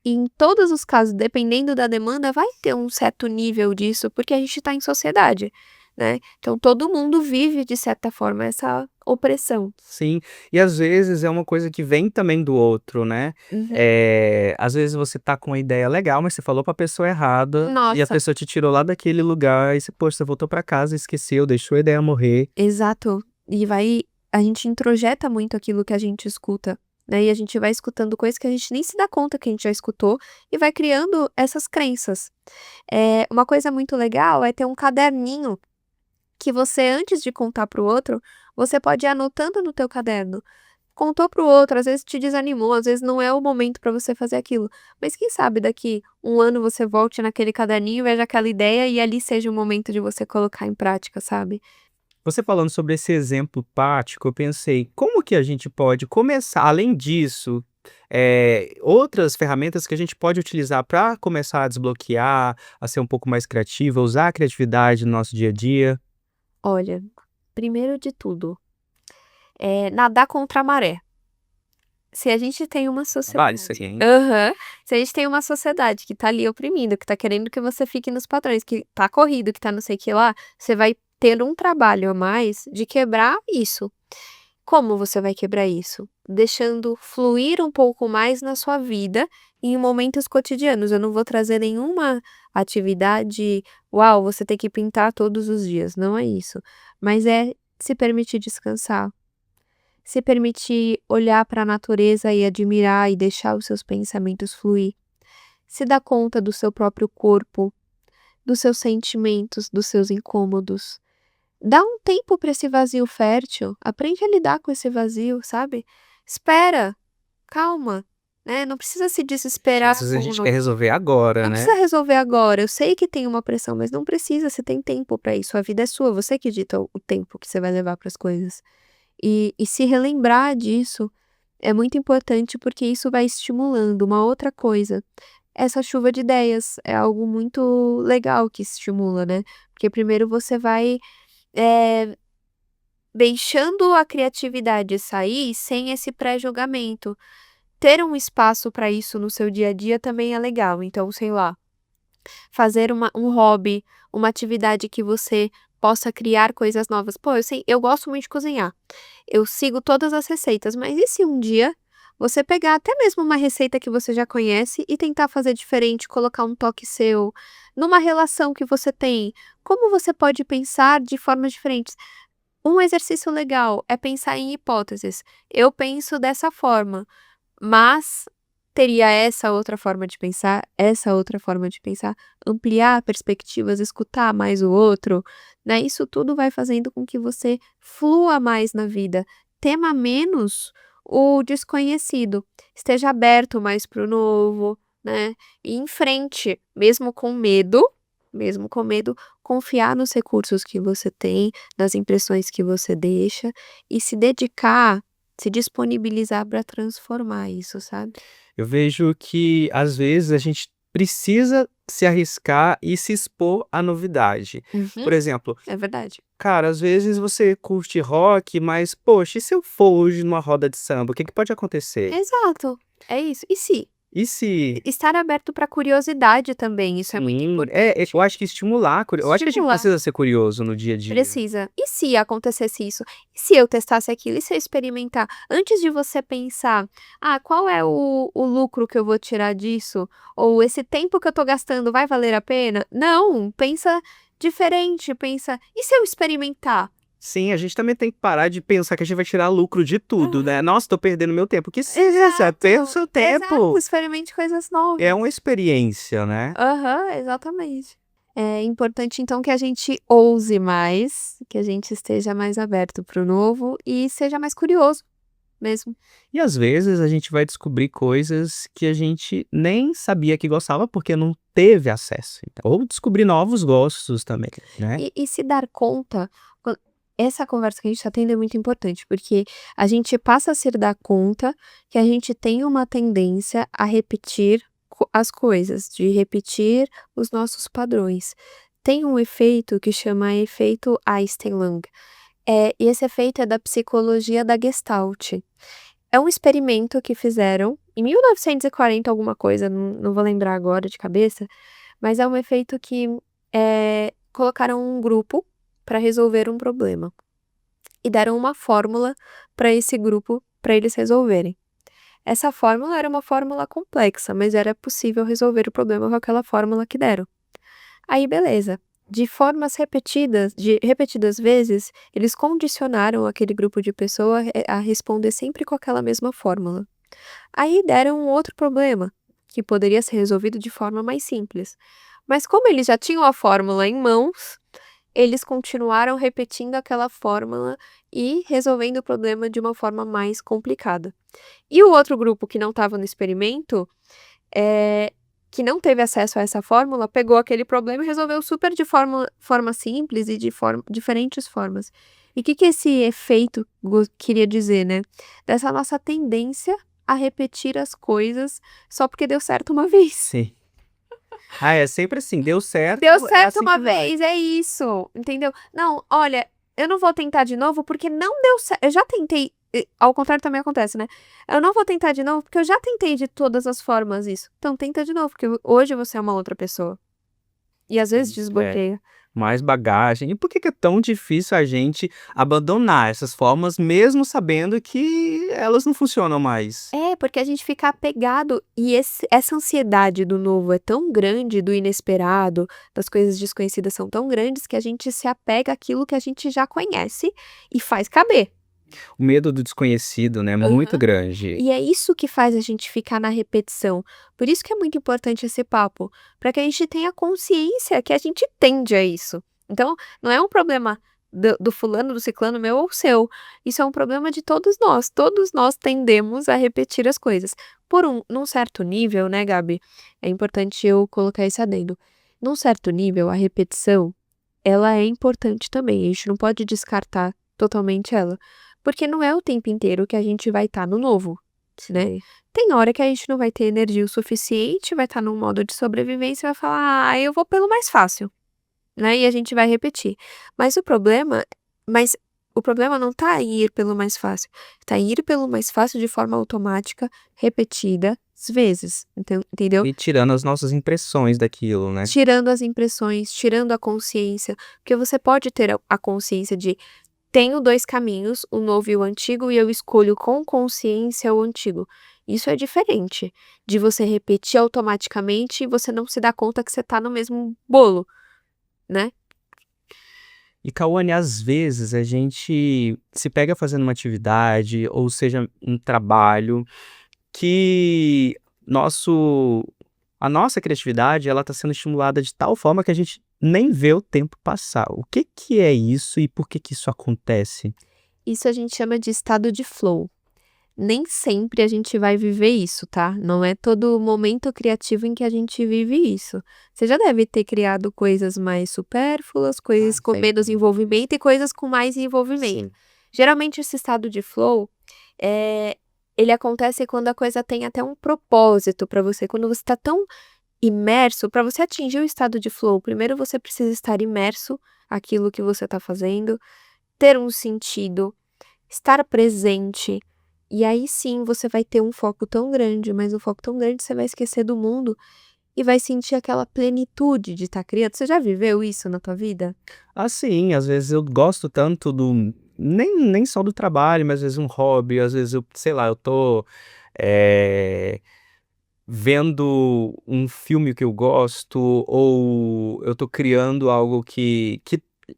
e em todos os casos, dependendo da demanda, vai ter um certo nível disso, porque a gente está em sociedade, né. Então todo mundo vive, de certa forma, essa opressão.
Sim, e às vezes é uma coisa que vem também do outro, né.
Uhum.
Às vezes você tá com uma ideia legal, mas você falou pra pessoa errada, e a
Nossa,
pessoa te tirou lá daquele lugar, e você, poxa, você voltou pra casa, esqueceu, deixou a ideia morrer.
exato. E a gente introjeta muito aquilo que a gente escuta, né, e a gente vai escutando coisas que a gente nem se dá conta que a gente já escutou, e vai criando essas crenças. Uma coisa muito legal é ter um caderninho que você, antes de contar para o outro, você pode ir anotando no teu caderno. Contou para o outro, às vezes te desanimou, às vezes não é o momento para você fazer aquilo, mas quem sabe daqui um ano você volte naquele caderninho, veja aquela ideia e ali seja o momento de você colocar em prática, sabe.
Você falando sobre esse exemplo prático, eu pensei, como que a gente pode começar, além disso, outras ferramentas que a gente pode utilizar para começar a desbloquear, a ser um pouco mais criativa, usar a criatividade no nosso dia a dia?
Olha, primeiro de tudo, nadar contra a maré. Se a gente tem uma
Vale isso
sociedade
aqui, hein?
aham. Se a gente tem uma sociedade que tá ali oprimindo, que tá querendo que você fique nos padrões, que tá corrido, que tá não sei o que lá, você vai ter um trabalho a mais de quebrar isso. Como você vai quebrar isso? Deixando fluir um pouco mais na sua vida em momentos cotidianos. Eu não vou trazer nenhuma atividade, uau, você tem que pintar todos os dias, não é isso. Mas é se permitir descansar, se permitir olhar para a natureza e admirar e deixar os seus pensamentos fluir, se dar conta do seu próprio corpo, dos seus sentimentos, dos seus incômodos. Dá um tempo para esse vazio fértil, aprende a lidar com esse vazio, sabe? Espera, calma, né? Não precisa se
Às
desesperar
vezes a
com
gente quer resolver
não
agora, né?
precisa resolver agora. Eu sei que tem uma pressão, mas não precisa, você tem tempo para isso. A vida é sua, você que dita o tempo que você vai levar para as coisas. E se relembrar disso é muito importante porque isso vai estimulando uma outra coisa. Essa chuva de ideias é algo muito legal que estimula, né? Porque primeiro você vai eh, deixando a criatividade sair sem esse pré-julgamento. Ter um espaço para isso no seu dia a dia também é legal. Então, sei lá, fazer um hobby, uma atividade que você possa criar coisas novas. Pô, eu gosto muito de cozinhar. Eu sigo todas as receitas, mas e se um dia você pegar até mesmo uma receita que você já conhece e tentar fazer diferente, colocar um toque seu numa relação que você tem? Como você pode pensar de formas diferentes? Um exercício legal é pensar em hipóteses. Eu penso dessa forma, mas teria essa outra forma de pensar, essa outra forma de pensar, ampliar perspectivas, escutar mais o outro, né? Isso tudo vai fazendo com que você flua mais na vida, tema menos o desconhecido, esteja aberto mais para o novo, né? E em frente, mesmo com medo, confiar nos recursos que você tem, nas impressões que você deixa e se dedicar, se disponibilizar para transformar isso, sabe?
Eu vejo que, às vezes, a gente precisa se arriscar e se expor à novidade.
Uhum,
Por exemplo,
é verdade.
cara, às vezes você curte rock, mas, poxa, e se eu for hoje numa roda de samba, o que que pode acontecer?
Exato, é isso. E se?
E se
Estar aberto para curiosidade também, isso é muito
sim,
importante.
eu acho que estimular eu acho que a gente
Estimular.
precisa ser curioso no dia a dia.
Precisa. E se acontecesse isso? E se eu testasse aquilo? E se eu experimentar? Antes de você pensar: "Ah, qual é o lucro que eu vou tirar disso?" Ou "Esse tempo que eu tô gastando vai valer a pena?" Não, pensa diferente, pensa: "E se eu experimentar?"
Sim, a gente também tem que parar de pensar que a gente vai tirar lucro de tudo,
Uhum.
né. "Nossa, tô perdendo meu tempo", que seja, perca o
Exato,
seu
exato,
tempo,
experimente coisas
é
novas.
uma experiência, né.
Aham, exatamente. É importante então que a gente ouse mais, que a gente esteja mais aberto para o novo e seja mais curioso mesmo.
E às vezes a gente vai descobrir coisas que a gente nem sabia que gostava, porque não teve acesso, então ou descobrir novos gostos também, né.
E se dar conta, essa conversa que a gente está tendo é muito importante, porque a gente passa a se dar conta que a gente tem uma tendência a repetir as coisas, de repetir os nossos padrões. Tem um efeito que chama efeito Einstein-Lang. E esse efeito é da psicologia da Gestalt. É um experimento que fizeram em 1940 alguma coisa, não vou lembrar agora de cabeça, mas é um efeito que, colocaram um grupo para resolver um problema e deram uma fórmula para esse grupo, para eles resolverem. Essa fórmula era uma fórmula complexa, mas era possível resolver o problema com aquela fórmula que deram. Aí beleza, de repetidas vezes, eles condicionaram aquele grupo de pessoas a responder sempre com aquela mesma fórmula. Aí deram um outro problema, que poderia ser resolvido de forma mais simples. Mas como eles já tinham a fórmula em mãos, eles continuaram repetindo aquela fórmula e resolvendo o problema de uma forma mais complicada. E o outro grupo que não estava no experimento, eh, que não teve acesso a essa fórmula, pegou aquele problema e resolveu super de forma simples e de diferentes formas. E o que que esse efeito queria dizer, né? Dessa nossa tendência a repetir as coisas só porque deu certo uma vez.
Sim. Ah, é sempre assim, deu
Deu
certo, é
certo
assim
uma
que vai.
vez, é isso, entendeu? Não, olha, eu não vou tentar de novo porque não deu certo. Eu já tentei, ao contrário também acontece, né? Eu não vou tentar de novo porque eu já tentei de todas as formas isso. Então tenta de novo, porque hoje você é uma outra pessoa. E às vezes
É.
desbloqueia.
mais bagagem. E por que que é tão difícil a gente abandonar essas formas, mesmo sabendo que elas não funcionam mais?
É, porque a gente fica apegado e essa ansiedade do novo é tão grande, do inesperado, das coisas desconhecidas são tão grandes que a gente se apega àquilo que a gente já conhece e faz caber.
O medo do desconhecido, né, é muito
Aham.
grande.
E é isso que faz a gente ficar na repetição. Por isso que é muito importante esse papo, para que a gente tenha consciência que a gente tende a isso. Então, não é um problema do fulano, do ciclano, meu ou seu. Isso é um problema de todos nós. Todos nós tendemos a repetir as coisas. Num certo nível, né, Gabi? É importante eu colocar esse adendo. Num certo nível, a repetição, ela é importante também. A gente não pode descartar totalmente ela. Porque não é o tempo inteiro que a gente vai estar no novo, né?
Sim.
Tem hora que a gente não vai ter energia o suficiente, vai estar num modo de sobrevivência e vai falar: "Ah, eu vou pelo mais fácil", né, e a gente vai repetir. Mas o problema mas o problema não tá em ir pelo mais fácil, tá em ir pelo mais fácil de forma automática, repetidas vezes, entendeu?
E tirando as nossas impressões daquilo, né.
Tirando as impressões, tirando a consciência, porque você pode ter a consciência de: "Tenho 2 caminhos, o novo e o antigo, e eu escolho com consciência o antigo". Isso é diferente de você repetir automaticamente e você não se dar conta que você tá no mesmo bolo, né.
E Cauane, às vezes a gente se pega fazendo uma atividade, ou seja, um trabalho, que nosso a nossa criatividade, ela está sendo estimulada de tal forma que a gente nem vê o tempo passar. O que que é isso e por que que isso acontece?
Isso a gente chama de estado de flow. Nem sempre a gente vai viver isso, tá. Não é todo momento criativo em que a gente vive isso. Você já deve ter criado coisas mais supérfluas,
Ah,
coisas com menos
sempre.
envolvimento e coisas com mais envolvimento.
Sim.
Geralmente esse estado de flow, eh, ele acontece quando a coisa tem até um propósito para você, quando você está tão imerso. Para você atingir o estado de flow, primeiro você precisa estar imerso àquilo que você está fazendo, ter um sentido, estar presente, e aí sim você vai ter um foco tão grande, mas um foco tão grande você vai esquecer do mundo e vai sentir aquela plenitude de estar criando. Você já viveu isso na tua vida?
Assim, às vezes eu gosto tanto do nem só do trabalho, mas às vezes um hobby, às vezes eu, sei lá, eu tô, eh, vendo um filme que eu gosto, ou eu tô criando algo que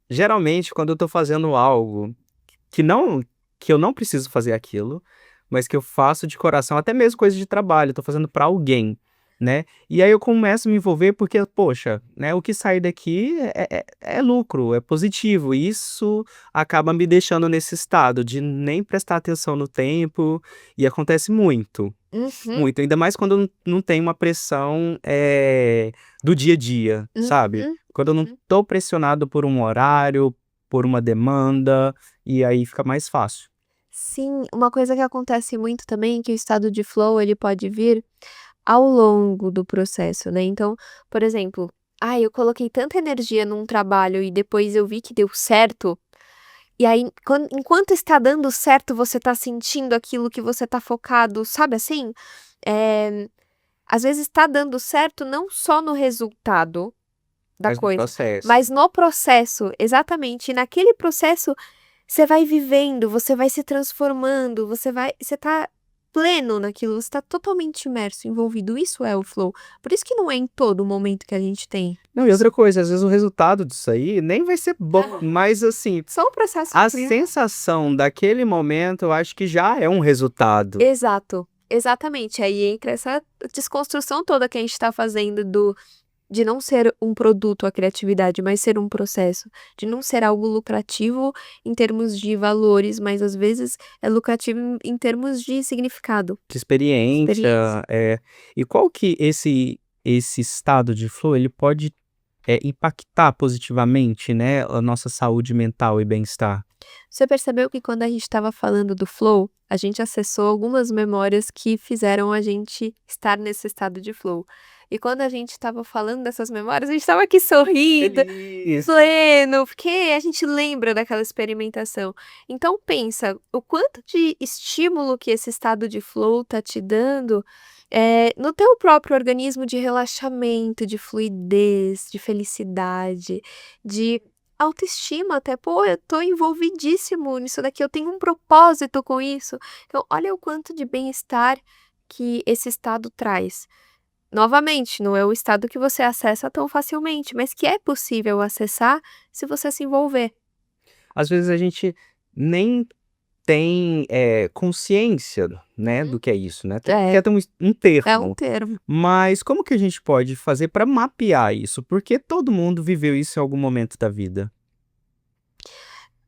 geralmente quando eu tô fazendo algo que não que eu não preciso fazer aquilo, mas que eu faço de coração, até mesmo coisa de trabalho, eu tô fazendo pra alguém, né. E aí eu começo a me envolver porque, poxa, né, o que sair daqui é lucro, é positivo, e isso acaba me deixando nesse estado de nem prestar atenção no tempo, e acontece muito,
Uhum,
muito, ainda mais quando eu não tenho uma pressão, do dia a dia, sabe.
uhum,
Quando eu não
uhum.
tô pressionado por um horário, por uma demanda, e aí fica mais fácil.
Sim, uma coisa que acontece muito também, que o estado de flow ele pode vir ao longo do processo, né. Então, por exemplo, eu coloquei tanta energia num trabalho e depois eu vi que deu certo, e aí enquanto está dando certo você tá sentindo aquilo que você tá focado, sabe assim? Eh, Às vezes tá dando certo não só no resultado da
Mas no
coisa,
processo.
mas no processo, exatamente. E naquele processo você vai vivendo, você vai se transformando, você tá pleno naquilo, você tá totalmente imerso, envolvido. Isso é o flow. Por isso que não é em todo momento que a gente tem
Não, e outra coisa, às vezes o resultado disso aí nem vai ser bom, mas assim,
só o processo
a
cria.
sensação daquele momento eu acho que já é um resultado.
Exato, exatamente. Aí entra essa desconstrução toda que a gente tá fazendo de não ser um produto a criatividade, mas ser um processo, de não ser algo lucrativo em termos de valores, mas às vezes é lucrativo em termos de significado,
De experiência,
experiência.
e qual que esse estado de flow ele pode, impactar positivamente, né, a nossa saúde mental e bem-estar?
Você percebeu que quando a gente estava falando do flow, a gente acessou algumas memórias que fizeram a gente estar nesse estado de flow. E quando a gente estava falando dessas memórias, a gente estava aqui sorrindo,
Feliz.
pleno, porque a gente lembra daquela experimentação. Então pensa, o quanto de estímulo que esse estado de flow tá te dando, no teu próprio organismo, de relaxamento, de fluidez, de felicidade, de autoestima até. "Pô, eu tô envolvidíssimo nisso daqui, eu tenho um propósito com isso". Então olha o quanto de bem-estar que esse estado traz. Novamente, não é o estado que você acessa tão facilmente, mas que é possível acessar se você se envolver.
Às vezes a gente nem tem, consciência, né,
Uhum.
do que é isso, né, até porque
É,
é tão um
é um
termo.
termo.
Mas como que a gente pode fazer para mapear isso? Porque todo mundo viveu isso em algum momento da vida.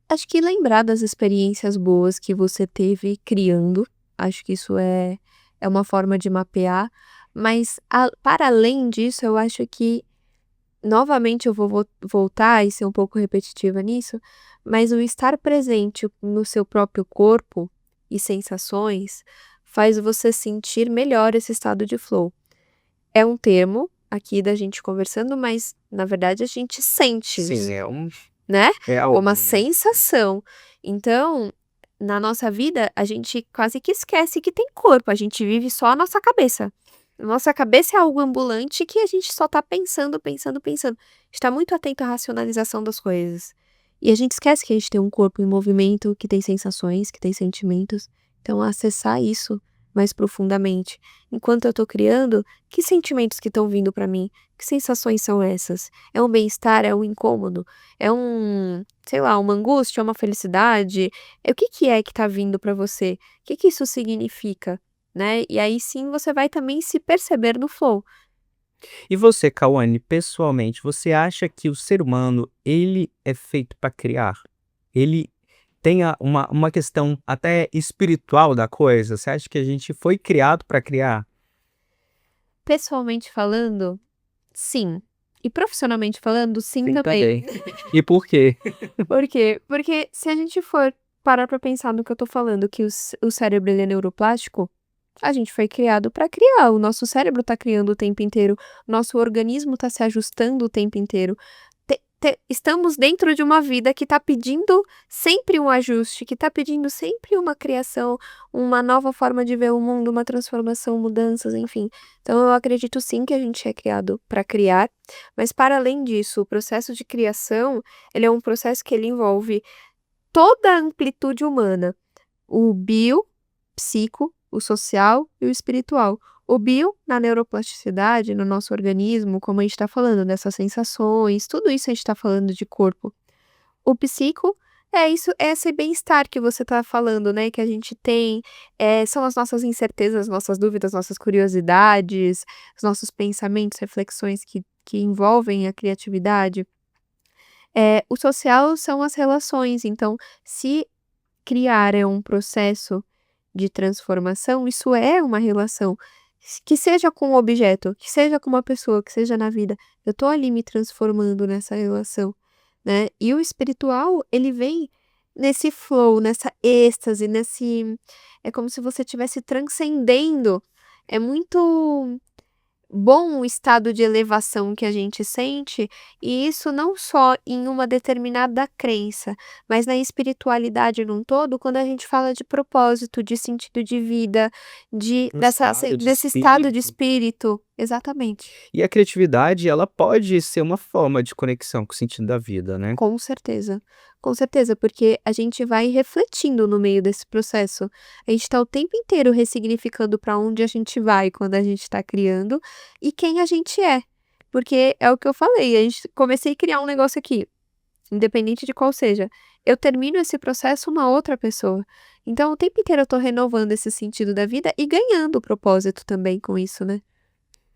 Acho que lembrar das experiências boas que você teve criando, acho que isso é uma forma de mapear, mas para além disso, eu acho que, novamente, eu vou voltar e ser um pouco repetitiva nisso, mas o estar presente no seu próprio corpo e sensações faz você sentir melhor esse estado de flow. É um termo aqui da gente conversando, mas na verdade a gente sente
Sim,
isso,
é
né,
é
é uma
algo, né.
sensação. Então, na nossa vida, a gente quase que esquece que tem corpo, a gente vive só a nossa cabeça. Nossa cabeça é algo ambulante que a gente só tá pensando, pensando, pensando. Está muito atento à racionalização das coisas. E a gente esquece que a gente tem um corpo em movimento, que tem sensações, que tem sentimentos. Então, acessar isso mais profundamente. Enquanto eu tô criando, que sentimentos que estão vindo pra mim? Que sensações são essas? É um bem-estar? É um incômodo? É sei lá, uma angústia, uma felicidade? O que que é que tá vindo pra você? O que que isso significa, né? E aí sim você vai também se perceber no flow.
E você, Cauane, pessoalmente, você acha que o ser humano, ele é feito para criar? Ele tem uma questão até espiritual da coisa? Você acha que a gente foi criado para criar?
Pessoalmente falando, sim. E profissionalmente falando, sim
Sim,
também.
também. E por quê?
Por quê? Porque se a gente for parar pra pensar no que eu tô falando, que o cérebro ele é neuroplástico, a gente foi criado para criar, o nosso cérebro tá criando o tempo inteiro, nosso organismo tá se ajustando o tempo inteiro. Estamos dentro de uma vida que tá pedindo sempre um ajuste, que tá pedindo sempre uma criação, uma nova forma de ver o mundo, uma transformação, mudanças, enfim. Então eu acredito sim que a gente é criado para criar, mas para além disso, o processo de criação, ele é um processo que ele envolve toda a amplitude humana. O bio, psico, o social e o espiritual. O bio, na neuroplasticidade, no nosso organismo, como a gente está falando, dessas sensações, tudo isso a gente está falando de corpo. O psico é isso, é esse bem-estar que você está falando, né, que a gente tem, são as nossas incertezas, nossas dúvidas, nossas curiosidades, os nossos pensamentos, reflexões que envolvem a criatividade. O social são as relações, então, se criar é um processo de transformação, isso é uma relação, que seja com um objeto, que seja com uma pessoa, que seja na vida, eu tô ali me transformando nessa relação, né. E o espiritual, ele vem nesse flow, nessa êxtase, é como se você estivesse transcendendo, é muito bom o estado de elevação que a gente sente, e isso não só em uma determinada crença, mas na espiritualidade num todo, quando a gente fala de propósito, de sentido de vida,
Um estado de
desse estado de
espírito.
espírito. Exatamente.
E a criatividade, ela pode ser uma forma de conexão com o sentido da vida, né.
Com certeza, porque a gente vai refletindo no meio desse processo. A gente está o tempo inteiro ressignificando para onde a gente vai quando a gente está criando e quem a gente é. Porque é o que eu falei, comecei a criar um negócio aqui, independente de qual seja. Eu termino esse processo uma outra pessoa. Então, o tempo inteiro eu tô renovando esse sentido da vida e ganhando propósito também com isso, né?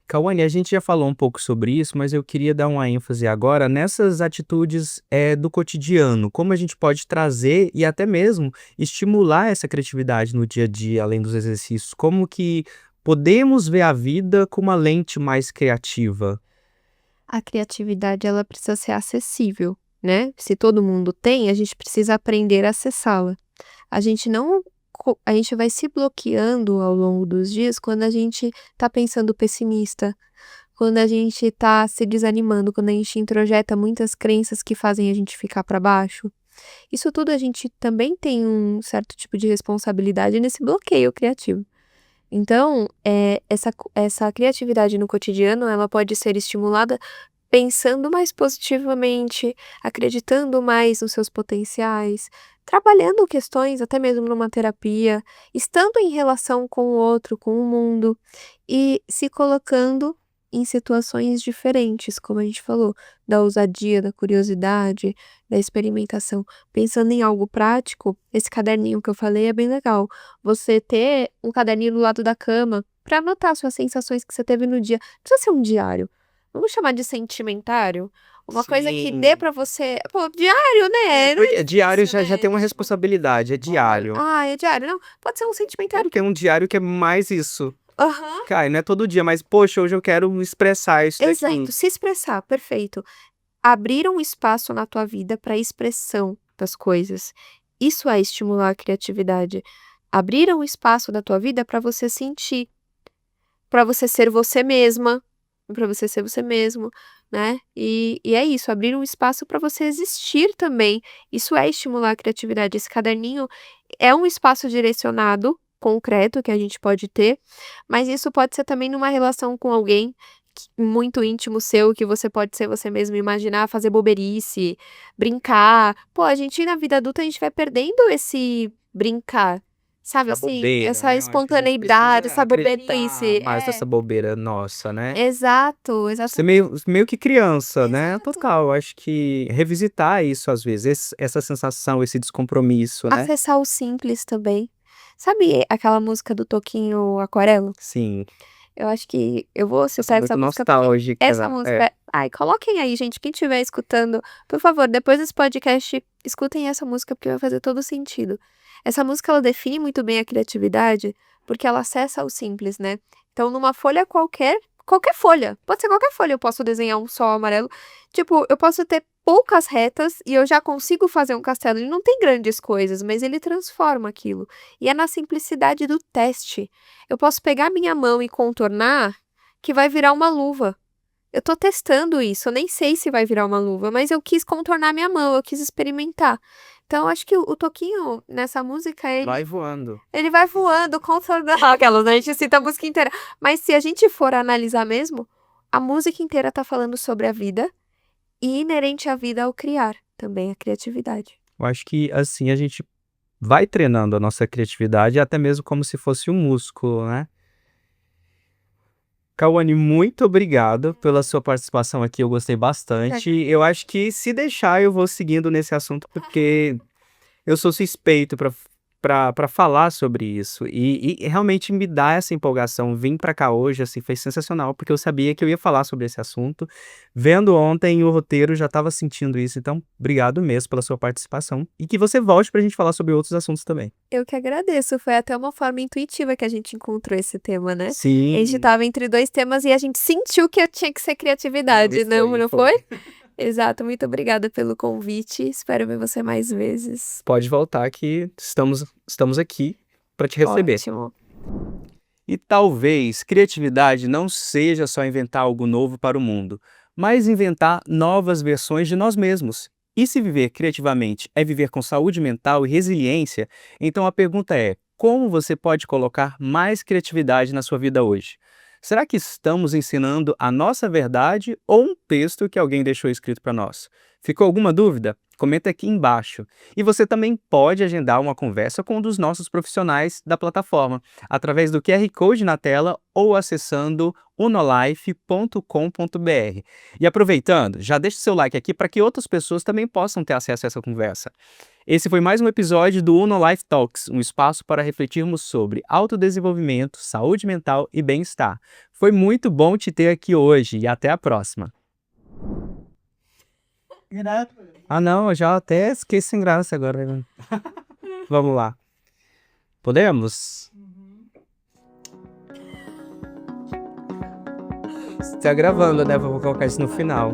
Cauane, a gente já falou um pouco sobre isso, mas eu queria dar uma ênfase agora nessas atitudes, do cotidiano, como a gente pode trazer e até mesmo estimular essa criatividade no dia a dia, além dos exercícios, como que podemos ver a vida com uma lente mais criativa?
A criatividade, ela precisa ser acessível, né? Se todo mundo tem, a gente precisa aprender a acessá-la. A gente não a gente vai se bloqueando ao longo dos dias quando a gente tá pensando pessimista, quando a gente tá se desanimando, quando a gente introjeta muitas crenças que fazem a gente ficar para baixo. Isso tudo a gente também tem um certo tipo de responsabilidade nesse bloqueio criativo. Então, essa criatividade no cotidiano, ela pode ser estimulada pensando mais positivamente, acreditando mais nos seus potenciais, trabalhando questões até mesmo numa terapia, estando em relação com o outro, com o mundo e se colocando em situações diferentes, como a gente falou, da ousadia, da curiosidade, da experimentação. Pensando em algo prático, esse caderninho que eu falei é bem legal. Você ter um caderninho do lado da cama para anotar suas sensações que você teve no dia. Não precisa ser um diário. Vamos chamar de sentimentário? Uma coisa que dê
Sim.
pra você. Pô, diário, né? Não é
Diário
difícil,
já
né?
tem uma responsabilidade, é diário.
Ah, é diário. Não, pode ser um sentimentário.
Tem um diário que é mais isso.
Aham.
Cara, não é todo dia, mas poxa, hoje eu quero expressar isso daqui.
Exato, se expressar, perfeito. Abrir um espaço na tua vida para expressão das coisas. Isso é estimular a criatividade. Abrir um espaço da tua vida para você sentir, para você ser você mesma, para você ser você mesmo, né? E é isso, abrir um espaço para você existir também. Isso é estimular a criatividade. Esse caderninho é um espaço direcionado, concreto, que a gente pode ter, mas isso pode ser também numa relação com alguém muito íntimo seu, que você pode ser você mesmo, imaginar, fazer boberice, brincar. Pô, a gente na vida adulta a gente vai perdendo esse brincar, sabe
Essa
assim?
bobeira,
Essa
né? Eu acho que a gente
espontaneidade,
precisa
essa
acreditar
boberice.
mais nessa bobeira nossa, né?
Exato,
Ser
exato.
meio que criança, né?
Exato.
Total, eu acho que revisitar isso às vezes, essa sensação, esse descompromisso, né?
Acessar o simples também. Sabe aquela música do Toquinho Aquarela?
Sim,
Eu acho que eu vou
nossa,
citar essa
muito
música porque
nostálgica,
essa
é.
música ai, coloquem aí, gente, quem estiver escutando, por favor, depois desse podcast, escutem essa música porque vai fazer todo sentido. Essa música ela define muito bem a criatividade, porque ela acessa o simples, né. Então numa folha qualquer folha, pode ser qualquer folha, eu posso desenhar um sol amarelo, tipo, eu posso ter poucas retas e eu já consigo fazer um castelo, ele não tem grandes coisas, mas ele transforma aquilo. E é na simplicidade do teste. Eu posso pegar minha mão e contornar, que vai virar uma luva. Eu tô testando isso, eu nem sei se vai virar uma luva, mas eu quis contornar minha mão, eu quis experimentar. Então, acho que o Toquinho, nessa música,
Vai voando.
ele vai voando, contornando. Aquelas, né? A gente cita a música inteira. Mas se a gente for analisar mesmo, a música inteira tá falando sobre a vida e inerente à vida ao criar também, a criatividade.
Eu acho que assim a gente vai treinando a nossa criatividade, até mesmo como se fosse um músculo, né? Cauane, muito obrigado pela sua participação aqui, eu gostei bastante. Eu acho que se deixar eu vou seguindo nesse assunto, porque eu sou suspeito para falar sobre isso e realmente me dá essa empolgação. Vim para cá hoje, assim, foi sensacional, porque eu sabia que eu ia falar sobre esse assunto. Vendo ontem o roteiro, já estava sentindo isso, então obrigado mesmo pela sua participação e que você volte para a gente falar sobre outros assuntos também.
Eu que agradeço, foi até uma forma intuitiva que a gente encontrou esse tema, né? A gente
Sim,
estava entre 2 temas e a gente sentiu que tinha que ser criatividade, não foi? Exato, muito obrigada pelo convite, espero ver você mais vezes.
Pode voltar que estamos aqui para te receber.
Ótimo.
E talvez criatividade não seja só inventar algo novo para o mundo, mas inventar novas versões de nós mesmos. E se viver criativamente é viver com saúde mental e resiliência, então a pergunta é: como você pode colocar mais criatividade na sua vida hoje? Será que estamos ensinando a nossa verdade ou um texto que alguém deixou escrito para nós? Ficou alguma dúvida? Comenta aqui embaixo. E você também pode agendar uma conversa com um dos nossos profissionais da plataforma, através do QR Code na tela ou acessando unolife.com.br. E aproveitando, já deixa o seu like aqui para que outras pessoas também possam ter acesso a essa conversa. Esse foi mais um episódio do Uno Life Talks, um espaço para refletirmos sobre autodesenvolvimento, saúde mental e bem-estar. Foi muito bom te ter aqui hoje e até a próxima. Ah não, eu já até esqueci sem graça agora. Vamos lá. Podemos? Você tá gravando, né? Vou colocar isso no final.